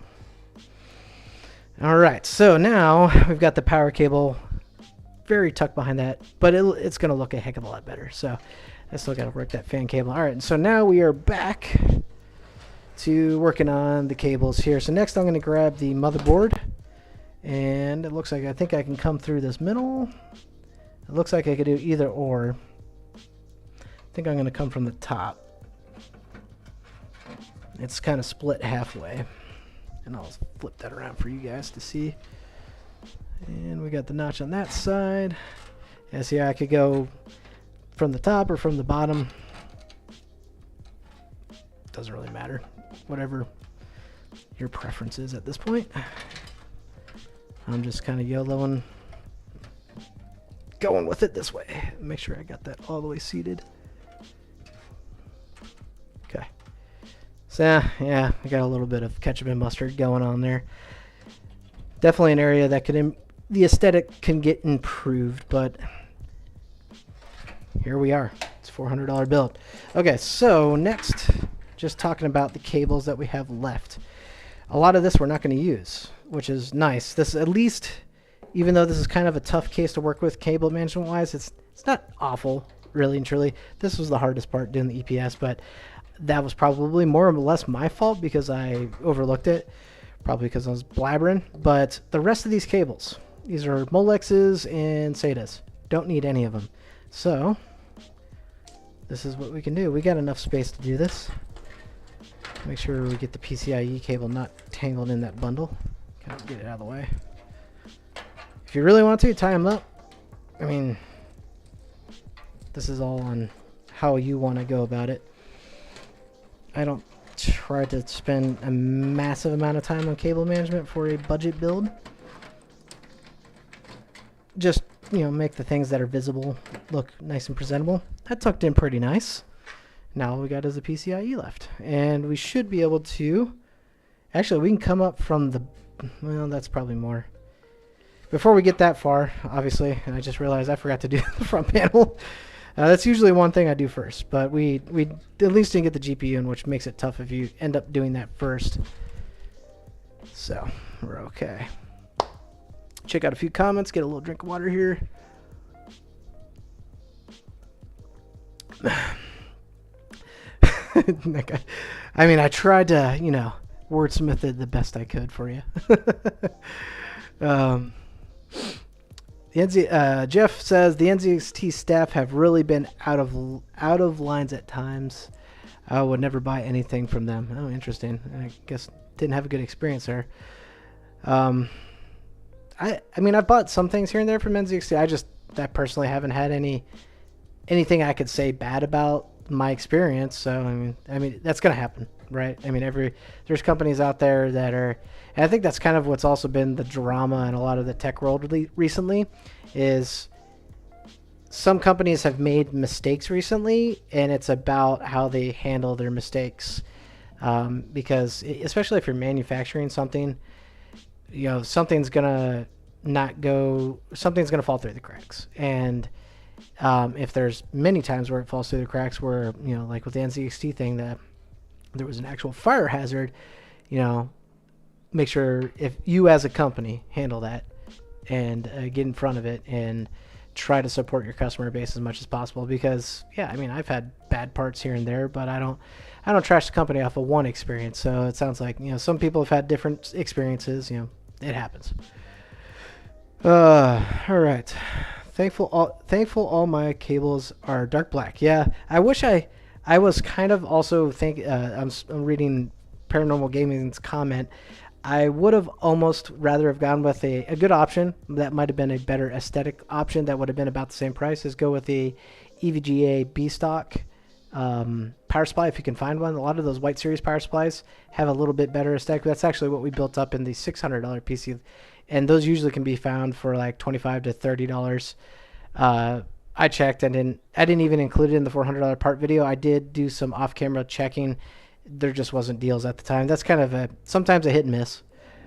All right, so now we've got the power cable very tucked behind that, but it's going to look a heck of a lot better. So I still got to work that fan cable. All right, and so now we are back to working on the cables here. So next I'm going to grab the motherboard. And it looks like I think I can come through this middle. It looks like I could do either or. I think I'm going to come from the top. It's kind of split halfway. And I'll flip that around for you guys to see. And we got the notch on that side. Yeah, see, I could go from the top or from the bottom. Doesn't really matter. Whatever your preference is at this point. I'm just kind of YOLOing, going with it this way. Make sure I got that all the way seated. Okay. So, yeah, I got a little bit of ketchup and mustard going on there. Definitely an area that could the aesthetic can get improved, but here we are. It's a $400 build. Okay, so next, just talking about the cables that we have left. A lot of this we're not going to use, which is nice. This, at least, even though this is kind of a tough case to work with cable management wise, it's not awful, really and truly. This was the hardest part, doing the EPS, but that was probably more or less my fault because I overlooked it, probably because I was blabbering. But the rest of these cables, these are Molexes and SATAs. Don't need any of them. So this is what we can do. We got enough space to do this. Make sure we get the PCIe cable not tangled in that bundle. Kind of get it out of the way. If you really want to, tie them up. I mean, this is all on how you want to go about it. I don't try to spend a massive amount of time on cable management for a budget build. Just, you know, make the things that are visible look nice and presentable. That tucked in pretty nice. Now all we got is the PCIe left. And we should be able to... Actually, we can come up from the... Well, that's probably more. Before we get that far, obviously, and I just realized I forgot to do the front panel. That's usually one thing I do first. But we at least didn't get the GPU in, which makes it tough if you end up doing that first. So, we're okay. Check out a few comments, get a little drink of water here. I mean, I tried to, you know, wordsmith it the best I could for you. Jeff says the NZXT staff have really been out of lines at times. I would never buy anything from them. Oh, interesting. I guess didn't have a good experience there. I mean, I've bought some things here and there from NZXT. I personally haven't had anything I could say bad about my experience. So I mean that's gonna happen, right? I mean, there's companies out there that are, and I think that's kind of what's also been the drama in a lot of the tech world recently, is some companies have made mistakes recently, and it's about how they handle their mistakes. Because especially if you're manufacturing something, you know, something's gonna fall through the cracks. And if there's many times where it falls through the cracks, where, you know, like with the NZXT thing, that there was an actual fire hazard, you know, make sure if you as a company handle that and get in front of it and try to support your customer base as much as possible. Because yeah, I mean, I've had bad parts here and there, but I don't trash the company off of one experience. So it sounds like, you know, some people have had different experiences. You know, it happens. All right. Thankful all my cables are dark black. Yeah, I wish I was kind of also I'm reading Paranormal Gaming's comment. I would have almost rather have gone with a good option that might have been a better aesthetic option that would have been about the same price, is go with the EVGA B stock power supply if you can find one. A lot of those White Series power supplies have a little bit better aesthetic. That's actually what we built up in the $600 PC. And those usually can be found for like $25 to $30. I checked and I didn't even include it in the $400 part video. I did do some off-camera checking. There just wasn't deals at the time. That's kind of sometimes a hit and miss.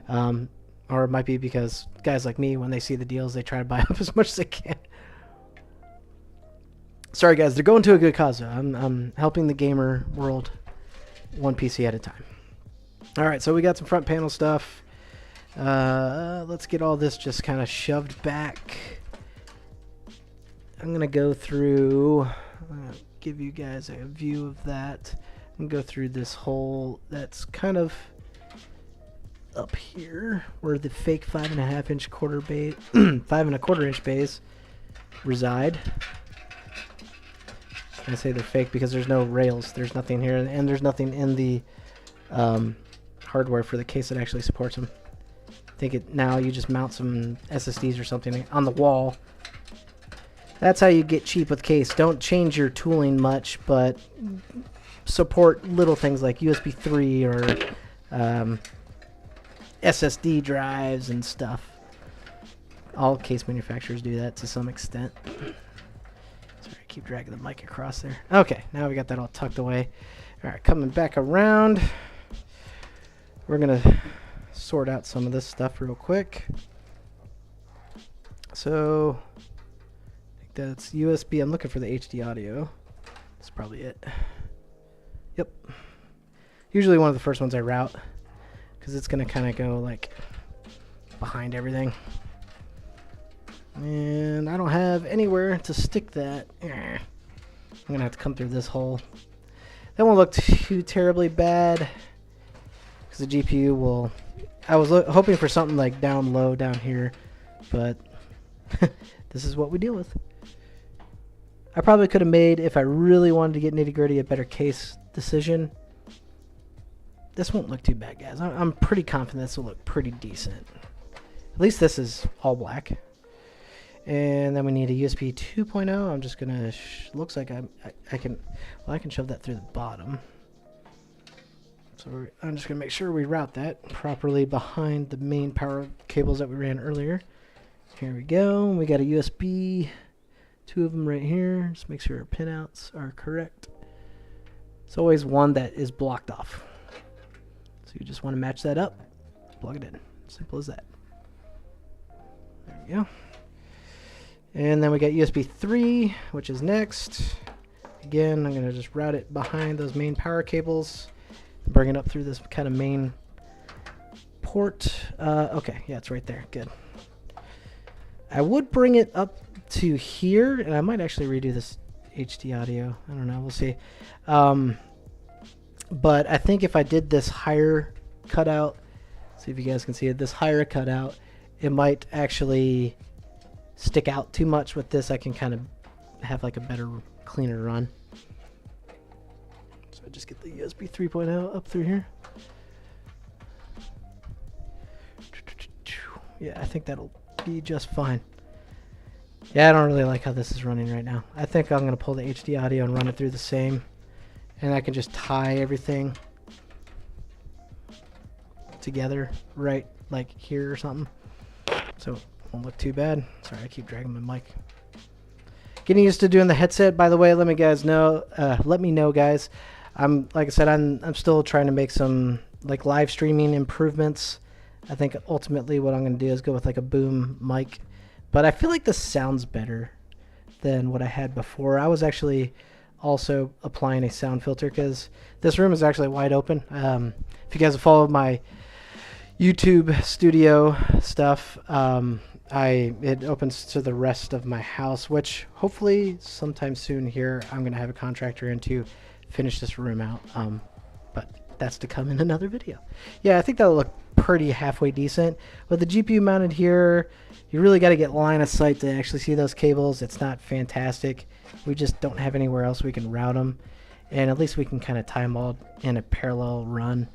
Or it might be because guys like me, when they see the deals, they try to buy up as much as they can. Sorry guys, they're going to a good cause though. I'm helping the gamer world one PC at a time. Alright, so we got some front panel stuff. Let's get all this just kind of shoved back. I'm going to go through, I'm going to give you guys a view of that. I'm going to go through this hole that's kind of up here where the fake 5.5 inch quarter bay, 5.25 inch bays reside. I say they're fake because there's no rails, there's nothing here, and there's nothing in the hardware for the case that actually supports them. I think now you just mount some SSDs or something on the wall. That's how you get cheap with case. Don't change your tooling much, but support little things like USB 3 or SSD drives and stuff. All case manufacturers do that to some extent. Sorry, I keep dragging the mic across there. Okay, now we got that all tucked away. All right, coming back around. We're going to sort out some of this stuff real quick. So I think that's USB. I'm looking for the HD audio. That's probably it. Yep. Usually one of the first ones I route because it's going to kind of go like behind everything. And I don't have anywhere to stick that. I'm going to have to come through this hole. That won't look too terribly bad because the GPU will... I was hoping for something like down low down here, but this is what we deal with. I probably could have made, if I really wanted to get nitty-gritty, a better case decision. This won't look too bad, guys. I'm pretty confident this will look pretty decent. At least this is all black. And then we need a USB 2.0. I'm just gonna, looks like I can shove that through the bottom. So I'm just gonna make sure we route that properly behind the main power cables that we ran earlier. Here we go. We got a USB, 2 of them right here. Just make sure our pinouts are correct. It's always one that is blocked off. So you just want to match that up, plug it in. Simple as that. There we go. And then we got USB 3, which is next. Again, I'm going to just route it behind those main power cables. Bring it up through this kind of main port. Okay, yeah, it's right there. Good. I would bring it up to here, and I might actually redo this HD audio. I don't know. We'll see. But I think if I did this higher cutout, see if you guys can see it, this higher cutout, it might actually stick out too much. With this, I can kind of have like a better, cleaner run. So I just get the USB 3.0 up through here. Yeah, I think that'll be just fine. Yeah, I don't really like how this is running right now. I think I'm going to pull the HD audio and run it through the same. And I can just tie everything together right like here or something. So it won't look too bad. Sorry, I keep dragging my mic. Getting used to doing the headset. By the way, let me know, guys. Like I said, I'm still trying to make some like live streaming improvements. I think ultimately what I'm going to do is go with like a boom mic. But I feel like this sounds better than what I had before. I was actually also applying a sound filter because this room is actually wide open. If you guys have followed my YouTube studio stuff, it opens to the rest of my house, which hopefully sometime soon here I'm going to have a contractor in to finish this room out. But that's to come in another video. Yeah, I think that'll look pretty halfway decent. With the GPU mounted here, you really got to get line of sight to actually see those cables. It's not fantastic. We just don't have anywhere else we can route them. And at least we can kind of tie them all in a parallel run.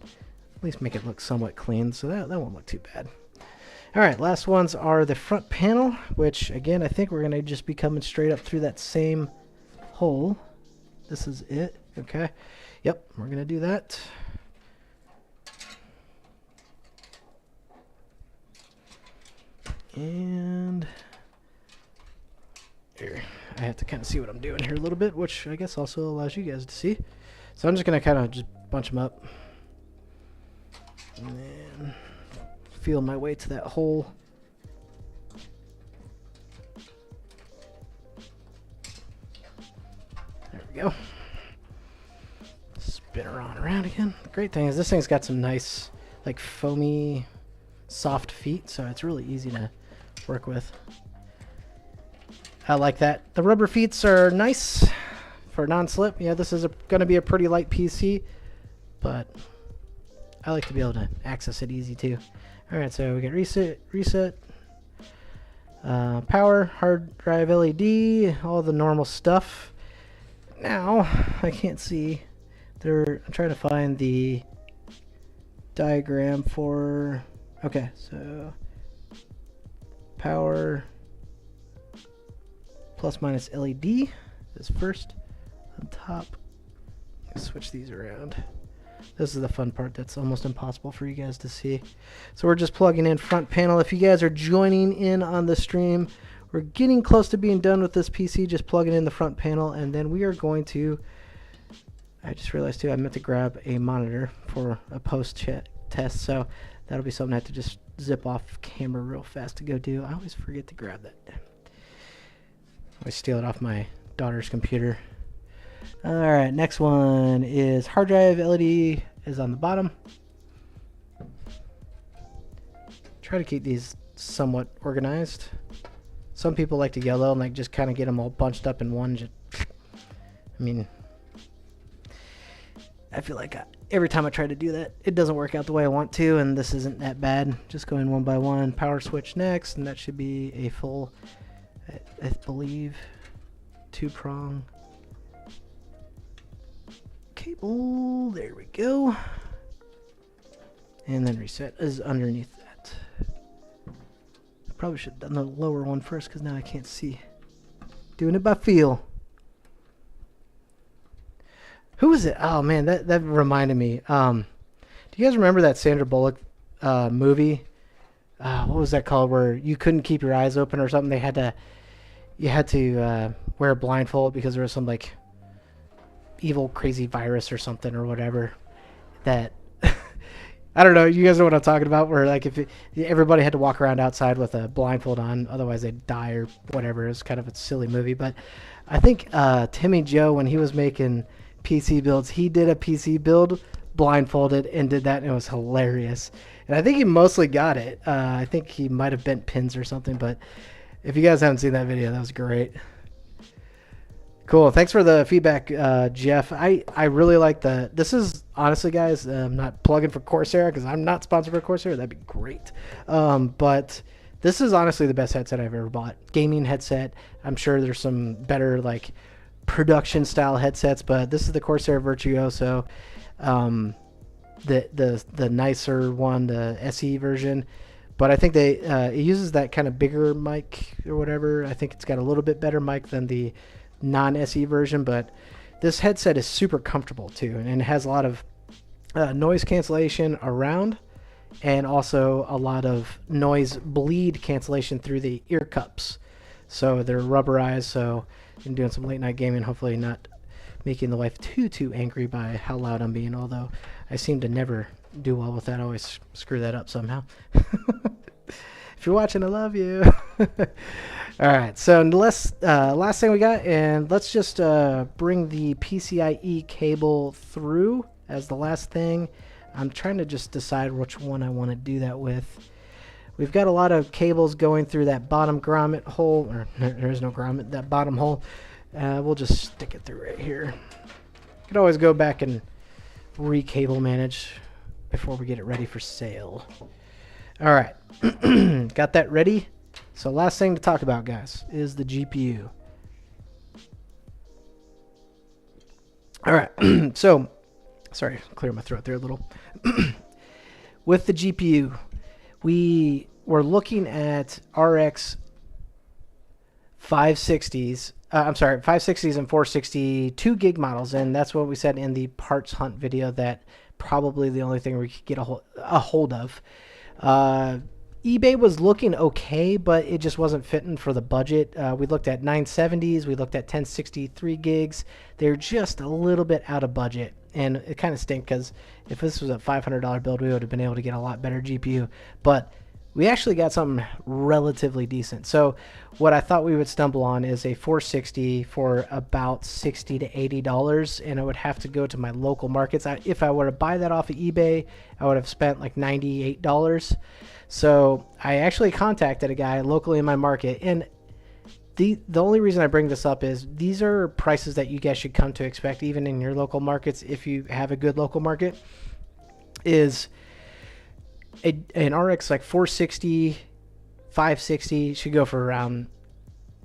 At least make it look somewhat clean. So that won't look too bad. All right, last ones are the front panel, which again, I think we're going to just be coming straight up through that same hole. This is it. Okay. Yep, we're going to do that. And here, I have to kind of see what I'm doing here a little bit, which I guess also allows you guys to see. So I'm just going to kind of just bunch them up and then feel my way to that hole. There we go. Spin her on around again. The great thing is this thing's got some nice like foamy soft feet, so it's really easy to work with. I like that. The rubber feet are nice for non-slip. Yeah, this is going to be a pretty light PC, but I like to be able to access it easy too. All right, so we got reset, power, hard drive LED, all the normal stuff. Now, I can't see. I'm trying to find the diagram for... Okay, so power plus minus LED is first on top. Switch these around. This is the fun part that's almost impossible for you guys to see. So we're just plugging in front panel. If you guys are joining in on the stream, we're getting close to being done with this PC, just plugging in the front panel, and then we are going to... I just realized too, I meant to grab a monitor for a post-chat test. So That'll be something I have to just zip off camera real fast to go do. I always forget to grab that. I steal it off my daughter's computer. Alright, next one is hard drive. LED is on the bottom. Try to keep these somewhat organized. Some people like to yellow and like just kind of get them all bunched up in one. I mean, I feel like every time I try to do that, it doesn't work out the way I want to, and this isn't that bad. Just going one by one. Power switch next, and that should be a full, I believe, 2-prong cable. There we go. And then reset is underneath that. I probably should have done the lower one first because now I can't see. Doing it by feel. Who was it? Oh man, that reminded me. Do you guys remember that Sandra Bullock movie? What was that called? Where you couldn't keep your eyes open or something. You had to wear a blindfold because there was some like evil crazy virus or something or whatever. That I don't know. You guys know what I'm talking about? Where like everybody had to walk around outside with a blindfold on, otherwise they'd die or whatever. It was kind of a silly movie, but I think Timmy Joe, when he was making PC builds, he did a PC build blindfolded and did that, and it was hilarious. And I think he mostly got it. I think he might have bent pins or something, but if you guys haven't seen that video, that was great. Cool. Thanks for the feedback, Jeff. I really like this is honestly, guys, I'm not plugging for Corsair because I'm not sponsored by Corsair. That'd be great. But this is honestly the best headset I've ever bought. Gaming headset. I'm sure there's some better like production style headsets, but this is the Corsair Virtuoso, the nicer one, the SE version. But I think it uses that kind of bigger mic or whatever. I think it's got a little bit better mic than the non-SE version, but this headset is super comfortable too, and it has a lot of noise cancellation around, and also a lot of noise bleed cancellation through the ear cups. So they're rubberized, so I'm doing some late night gaming, hopefully not making the wife too angry by how loud I'm being, although I seem to never do well with that. I always screw that up somehow. If you're watching, I love you. All right, so last thing we got, and let's just bring the PCIe cable through as the last thing. I'm trying to just decide which one I want to do that with. We've got a lot of cables going through that bottom grommet hole, or there is no grommet, that bottom hole. We'll just stick it through right here. You could always go back and re-cable manage before we get it ready for sale. All right, got that ready. So last thing to talk about, guys, is the GPU. All right, so sorry, clear my throat there a little. With the GPU, we were looking at RX 560s. I'm sorry, 560s and 460 2 gig models, and that's what we said in the parts hunt video. That probably the only thing we could get a hold of. eBay was looking okay, but it just wasn't fitting for the budget. We looked at 970s, we looked at 1063 gigs. They're just a little bit out of budget, and it kind of stinks because if this was a $500 build, we would have been able to get a lot better GPU. But we actually got something relatively decent. So what I thought we would stumble on is a 460 for about $60 to $80, and I would have to go to my local markets. If I were to buy that off of eBay, I would have spent like $98. So I actually contacted a guy locally in my market, and the only reason I bring this up is these are prices that you guys should come to expect even in your local markets if you have a good local market. Is an RX like 460, 560 should go for around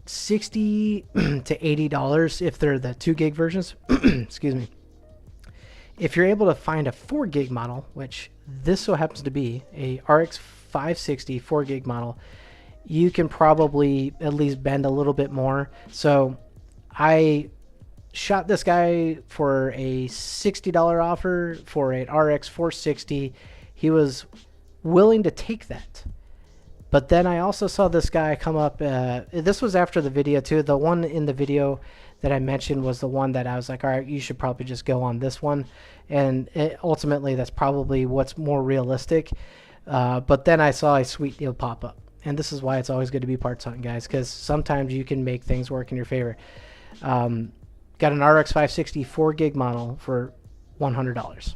$60 to $80 if they're the 2 gig versions. Excuse me. If you're able to find a 4 gig model, which this so happens to be a RX 560 4 gig model, you can probably at least bend a little bit more. So I shot this guy for a $60 offer for an RX 460. He was willing to take that. But then I also saw this guy come up. This was after the video too. The one in the video that I mentioned was the one that I was like, all right, you should probably just go on this one. And ultimately, that's probably what's more realistic. But then I saw a sweet deal pop up. And this is why it's always good to be parts hunting, guys, because sometimes you can make things work in your favor. Got an RX 560 4 gig model for $100.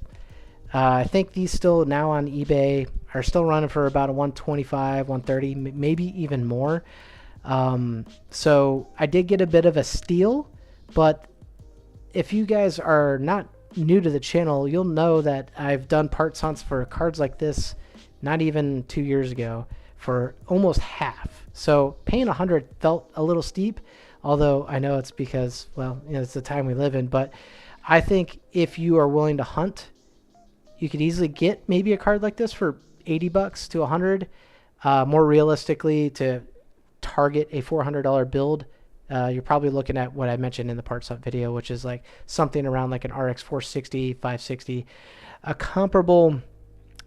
I think these still now on eBay are still running for about a 125, 130, maybe even more. So I did get a bit of a steal, but if you guys are not new to the channel, you'll know that I've done parts hunts for cards like this not even 2 years ago for almost half. So paying 100 felt a little steep, although I know it's because, well, you know, it's the time we live in. But I think if you are willing to hunt, you could easily get maybe a card like this for $80 to 100. More realistically, to target a $400 build, you're probably looking at what I mentioned in the parts hunt video, which is like something around like an RX 460, 560. A comparable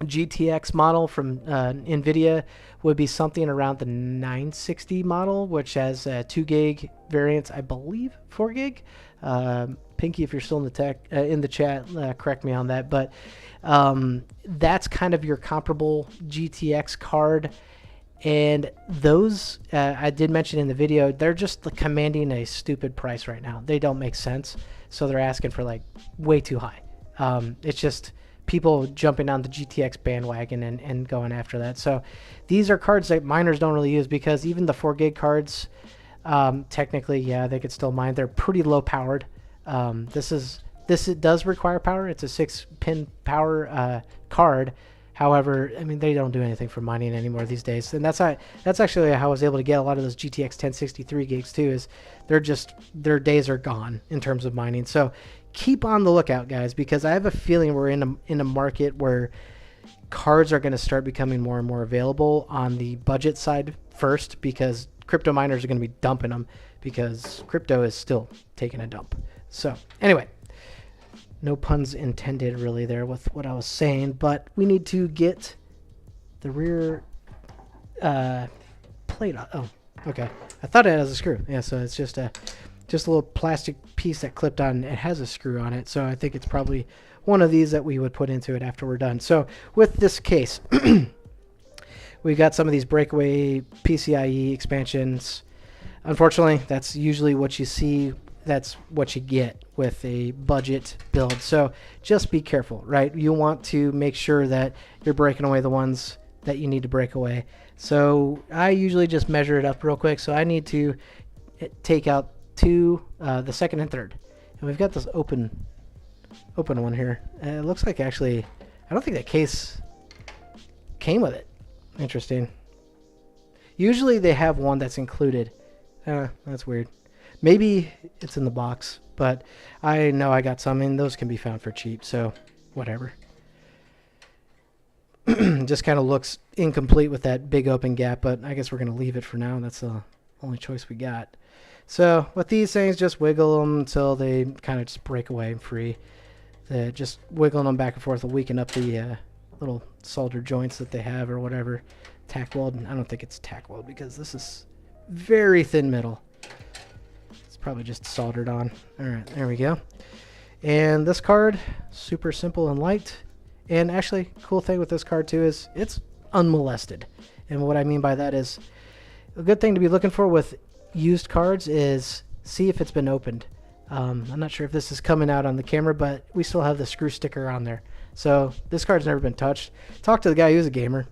GTX model from NVIDIA would be something around the 960 model, which has 2 gig variants, I believe 4 gig. Pinky, if you're still in the chat, correct me on that. But that's kind of your comparable GTX card. And those, I did mention in the video, they're just commanding a stupid price right now. They don't make sense. So they're asking for like way too high. It's just people jumping on the GTX bandwagon and going after that. So these are cards that miners don't really use, because even the 4 gig cards, technically, yeah, they could still mine. They're pretty low powered. It does require power. It's a 6-pin power card. However, I mean, they don't do anything for mining anymore these days. And that's actually how I was able to get a lot of those GTX 1063 gigs too, is their days are gone in terms of mining. So keep on the lookout, guys, because I have a feeling we're in a market where cards are going to start becoming more and more available on the budget side first, because crypto miners are going to be dumping them because crypto is still taking a dump. So anyway, no puns intended really there with what I was saying, but we need to get the rear plate on. Oh, okay. I thought it has a screw. Yeah, so it's just a little plastic piece that clipped on. It has a screw on it, so I think it's probably one of these that we would put into it after we're done. So with this case, we've got some of these breakaway PCIe expansions. Unfortunately, that's usually what you see. That's what you get with a budget build. So just be careful, right? You want to make sure that you're breaking away the ones that you need to break away. So I usually just measure it up real quick. So I need to take out two, the second and third. And we've got this open one here. It looks like, actually, I don't think that case came with it. Interesting. Usually they have one that's included. That's weird. Maybe it's in the box, but I know I got some, and those can be found for cheap, so whatever. Just kind of looks incomplete with that big open gap, but I guess we're going to leave it for now. That's the only choice we got. So with these things, just wiggle them until they kind of just break away and free. Just wiggling them back and forth will weaken up the little solder joints that they have or whatever. Tack weld. I don't think it's tack weld because this is very thin metal. Probably just soldered on. All right, there we go. And this card, super simple and light. And actually, cool thing with this card too is it's unmolested. And what I mean by that is, a good thing to be looking for with used cards is see if it's been opened. I'm not sure if this is coming out on the camera, but we still have the screw sticker on there. So this card's never been touched. Talked to the guy who's a gamer.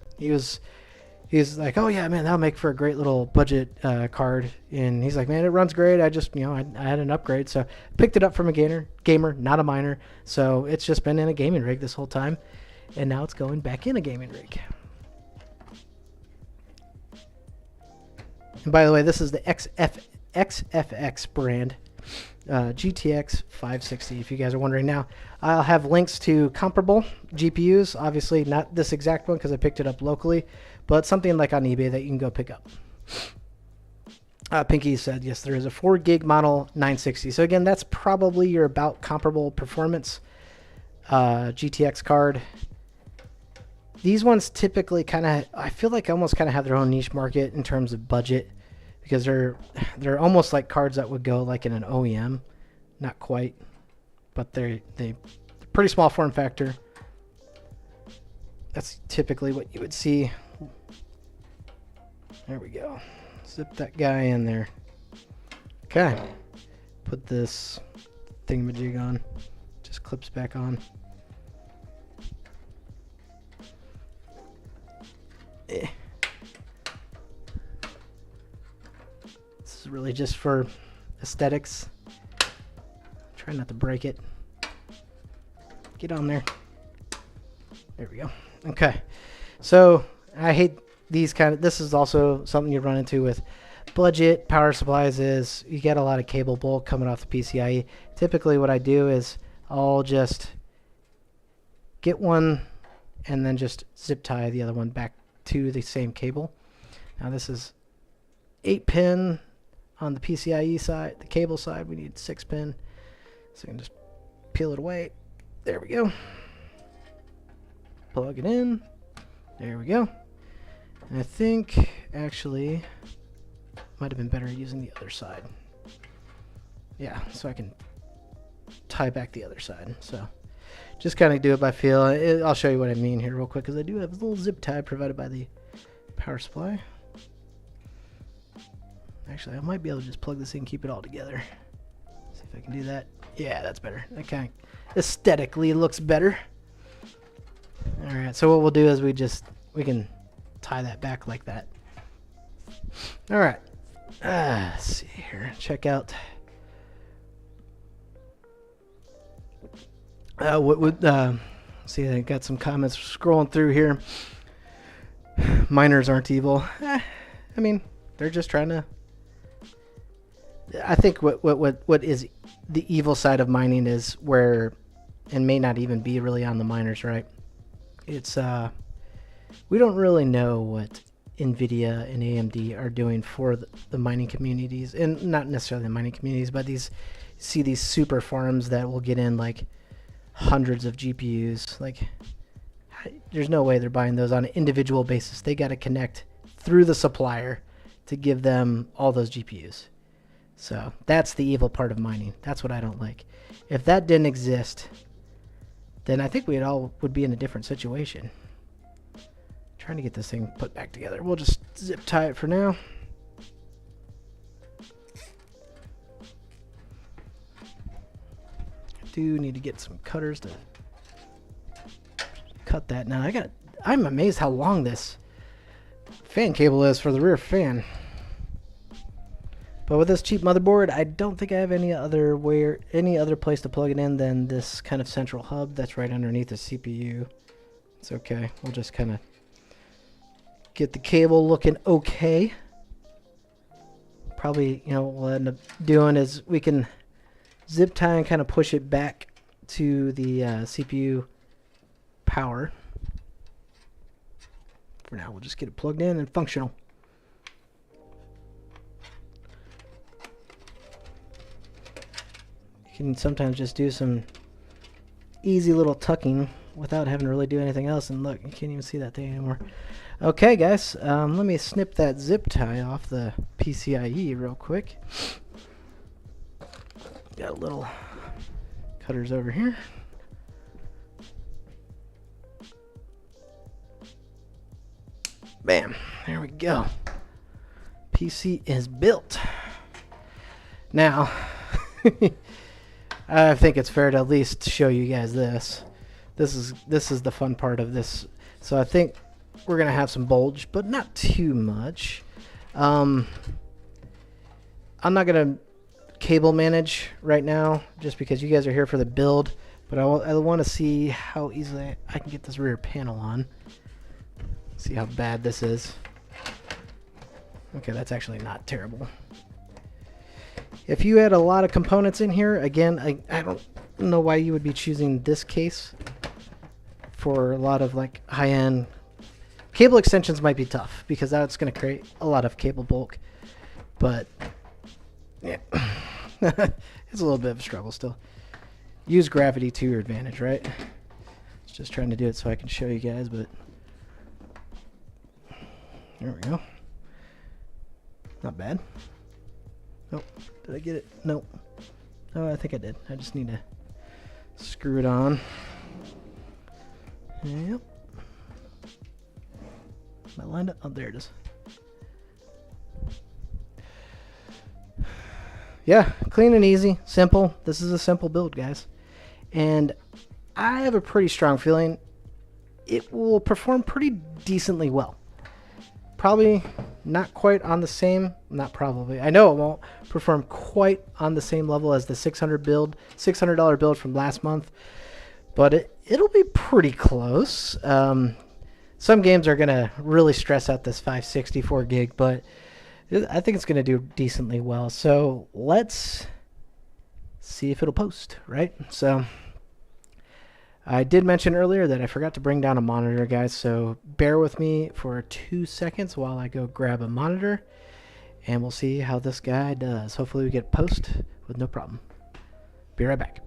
He's like, oh yeah, man, that'll make for a great little budget card. And he's like, man, it runs great. I just, I had an upgrade, so picked it up from a gamer, not a miner. So it's just been in a gaming rig this whole time, and now it's going back in a gaming rig. And by the way, this is the XFX brand, GTX 560. If you guys are wondering now, I'll have links to comparable GPUs. Obviously, not this exact one because I picked it up locally, but something like on eBay that you can go pick up. Pinky said, yes, there is a 4 gig model 960. So again, that's probably your about comparable performance GTX card. These ones typically kind of, I feel like almost kind of have their own niche market in terms of budget, because they're almost like cards that would go like in an OEM. Not quite, but they're pretty small form factor. That's typically what you would see. There we go. Zip that guy in there. Okay. Put this thingamajig on. Just clips back on. This is really just for aesthetics. Try not to break it. Get on there. There we go. Okay. So I hate these kind of, this is also something you run into with budget power supplies is you get a lot of cable bulk coming off the PCIe. Typically what I do is I'll just get one and then just zip tie the other one back to the same cable. Now this is 8-pin on the PCIe side. The cable side we need 6-pin. So I can just peel it away. There we go. Plug it in. There we go. And I think actually might have been better using the other side. Yeah, so I can tie back the other side. So just kind of do it by feel. I'll show you what I mean here real quick because I do have a little zip tie provided by the power supply. Actually, I might be able to just plug this in and keep it all together. See if I can do that. Yeah, that's better. That kind of aesthetically looks better. All right, so what we'll do is we can tie that back like that. All right. Let's see here. Check out see, I got some comments scrolling through here. Miners aren't evil. I mean, they're just trying to. I think what is the evil side of mining is where, and may not even be really on the miners, right? It's we don't really know what NVIDIA and AMD are doing for the mining communities, and not necessarily the mining communities, but these super farms that will get in like hundreds of GPUs. Like, there's no way they're buying those on an individual basis. They got to connect through the supplier to give them all those GPUs. So that's the evil part of mining. That's what I don't like. If that didn't exist, then I think we all would be in a different situation. Trying to get this thing put back together. We'll just zip tie it for now. I do need to get some cutters to cut that. Now I'm amazed how long this fan cable is for the rear fan. But with this cheap motherboard, I don't think I have any other place to plug it in than this kind of central hub that's right underneath the CPU. It's okay. We'll just kind of get the cable looking okay. Probably, what we'll end up doing is we can zip tie and kind of push it back to the CPU power. For now, we'll just get it plugged in and functional. You can sometimes just do some easy little tucking without having to really do anything else. And look, you can't even see that thing anymore. Okay, guys, let me snip that zip tie off the PCIe real quick. Got a little cutters over here. Bam, there we go. PC is built. Now, I think it's fair to at least show you guys this. This is the fun part of this. So I think we're gonna have some bulge, but not too much. I'm not gonna cable manage right now, just because you guys are here for the build. But I want to see how easily I can get this rear panel on. See how bad this is. Okay, that's actually not terrible. If you had a lot of components in here, again, I don't know why you would be choosing this case for a lot of like high-end cable extensions. Might be tough because that's going to create a lot of cable bulk, but yeah, it's a little bit of a struggle still. Use gravity to your advantage, right? Just trying to do it so I can show you guys, but there we go. Not bad. Nope. Did I get it? Nope. Oh, I think I did. I just need to screw it on. Yep. Am I lined up? Oh, there it is. Yeah, clean and easy, simple. This is a simple build, guys. And I have a pretty strong feeling it will perform pretty decently well. Probably not quite on the same, not probably, I know it won't perform quite on the same level as the $600 build from last month, but it'll be pretty close. Some games are going to really stress out this 564 gig, but I think it's going to do decently well. So let's see if it'll post, right? So I did mention earlier that I forgot to bring down a monitor, guys, so bear with me for 2 seconds while I go grab a monitor, and we'll see how this guy does. Hopefully we get post with no problem. Be right back.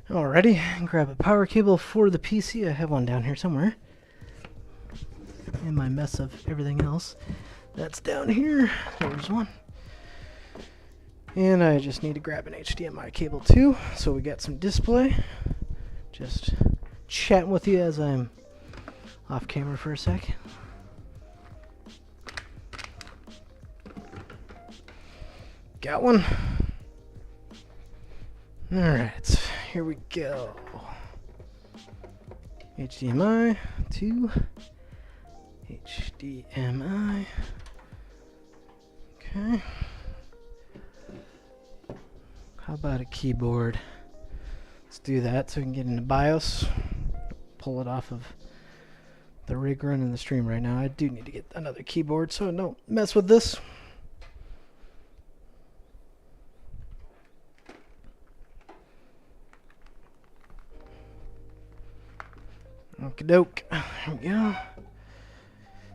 Alrighty, grab a power cable for the PC. I have one down here somewhere. In my mess of everything else. That's down here. There's one. And I just need to grab an HDMI cable too. So we got some display. Just chatting with you as I'm off camera for a sec. Got one. Alright, here we go. HDMI to HDMI. Okay. How about a keyboard? Let's do that so we can get into BIOS. Pull it off of the rig running the stream right now. I do need to get another keyboard so I don't mess with this. Okie doke. There we go.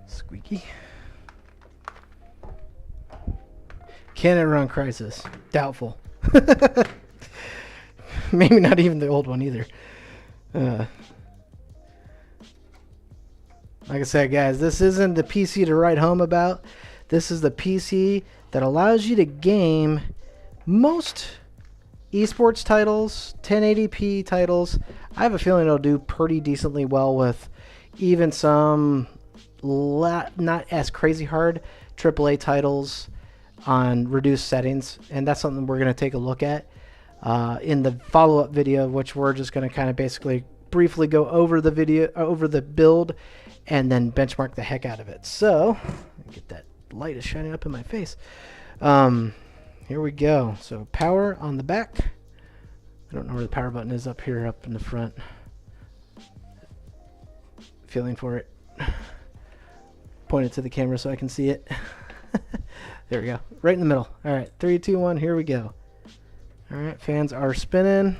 Squeaky. Can it run Crysis? Doubtful. Maybe not even the old one either. Like I said, guys, this isn't the PC to write home about. This is the PC that allows you to game most esports titles, 1080p titles. I have a feeling it'll do pretty decently well with even some not as crazy hard AAA titles on reduced settings, and that's something we're going to take a look at in the follow-up video, which we're just going to kind of basically briefly go over the build and then benchmark the heck out of it. So get that light is shining up in my face. Here we go. So power on the back. I don't know where the power button is. Up here, up in the front. Feeling for it. Point it to the camera so I can see it. There we go. Right in the middle. All right, 3, 2, 1. Here we go. All right, fans are spinning.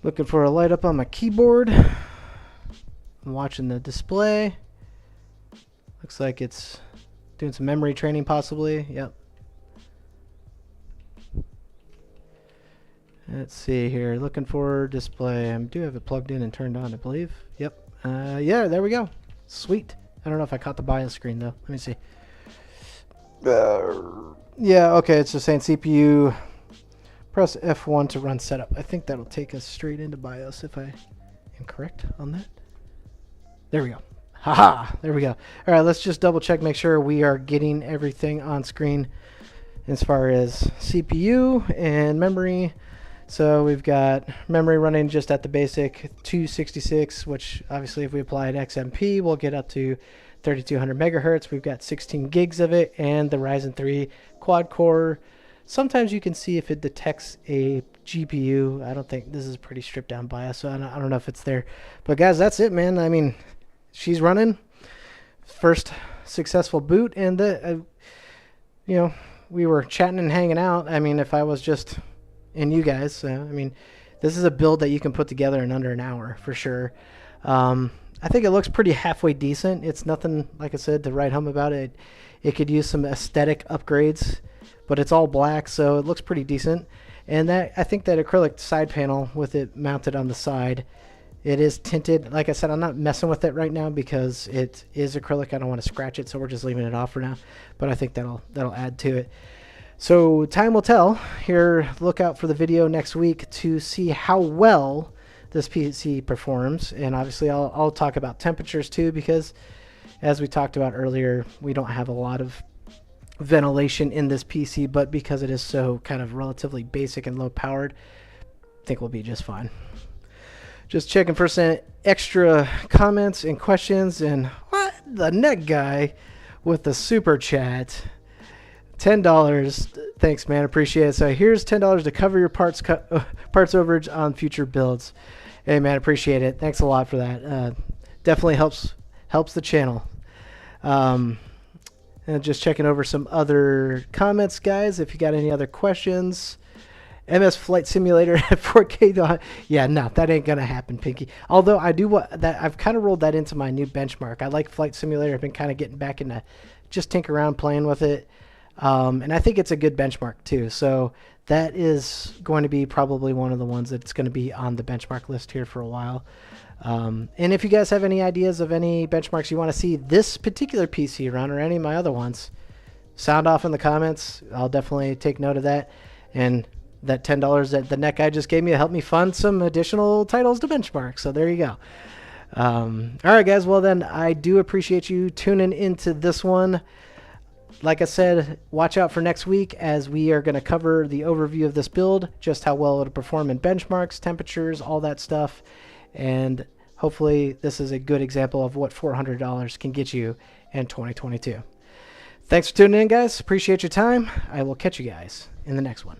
Looking for a light up on my keyboard. I'm watching the display. Looks like it's doing some memory training possibly. Yep. Let's see here. Looking for display. I do have it plugged in and turned on, I believe. Yep. Yeah, there we go. Sweet. I don't know if I caught the BIOS screen though. Let me see. Yeah, okay. It's just saying CPU. Press F1 to run setup. I think that'll take us straight into BIOS if I am correct on that. There we go. Haha, there we go. All right, let's just double check, make sure we are getting everything on screen as far as CPU and memory. So we've got memory running just at the basic 266, which obviously if we applied XMP, we'll get up to 3200 megahertz. We've got 16 gigs of it, and the Ryzen 3 quad core. Sometimes you can see if it detects a GPU. I don't think this is pretty stripped down BIOS, so I don't know if it's there. But guys, that's it, man. I mean, she's running. First successful boot, and you know, we were chatting and hanging out. I mean, if I was just in you guys, I mean, this is a build that you can put together in under an hour for sure. I think it looks pretty halfway decent. It's nothing, like I said, to write home about it. It could use some aesthetic upgrades, but it's all black, so it looks pretty decent. And that, I think that acrylic side panel with it mounted on the side, it is tinted. Like I said, I'm not messing with it right now because it is acrylic. I don't want to scratch it, so we're just leaving it off for now. But I think that'll add to it. So time will tell. Here, look out for the video next week to see how well this PC performs. And obviously I'll talk about temperatures too, because as we talked about earlier, we don't have a lot of ventilation in this PC, but because it is so kind of relatively basic and low powered, I think we'll be just fine. Just checking for some extra comments and questions. And what the neck guy with the super chat, $10. Thanks, man. Appreciate it. So here's $10 to cover your parts overage on future builds. Hey, man, appreciate it. Thanks a lot for that. Definitely helps the channel. And just checking over some other comments, guys. If you got any other questions, MS Flight Simulator at 4K. Yeah, no, that ain't gonna happen, Pinky. Although I do that. I've kind of rolled that into my new benchmark. I like Flight Simulator. I've been kind of getting back into just tinker around playing with it. And I think it's a good benchmark too. So that is going to be probably one of the ones that's going to be on the benchmark list here for a while. And if you guys have any ideas of any benchmarks you want to see this particular PC run or any of my other ones, sound off in the comments. I'll definitely take note of that. And that $10 that the neck guy just gave me to help me fund some additional titles to benchmark. So there you go. All right, guys. Well, then I do appreciate you tuning into this one. Like I said, watch out for next week as we are going to cover the overview of this build, just how well it'll perform in benchmarks, temperatures, all that stuff. And hopefully this is a good example of what $400 can get you in 2022. Thanks for tuning in, guys. Appreciate your time. I will catch you guys in the next one.